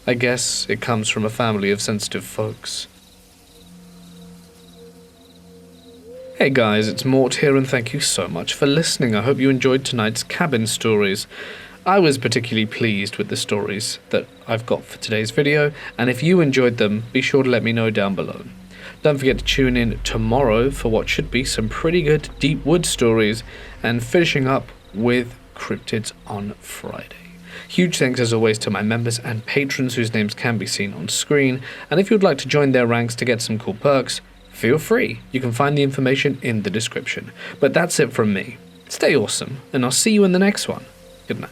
I guess it comes from a family of sensitive folks. Hey guys, it's Mort here and thank you so much for listening. I hope you enjoyed tonight's cabin stories. I was particularly pleased with the stories that I've got for today's video, and if you enjoyed them, be sure to let me know down below. Don't forget to tune in tomorrow for what should be some pretty good deep wood stories, and finishing up with cryptids on Friday. Huge thanks as always to my members and patrons whose names can be seen on screen, and if you'd like to join their ranks to get some cool perks, feel free. You can find the information in the description. But that's it from me. Stay awesome, and I'll see you in the next one. Good night.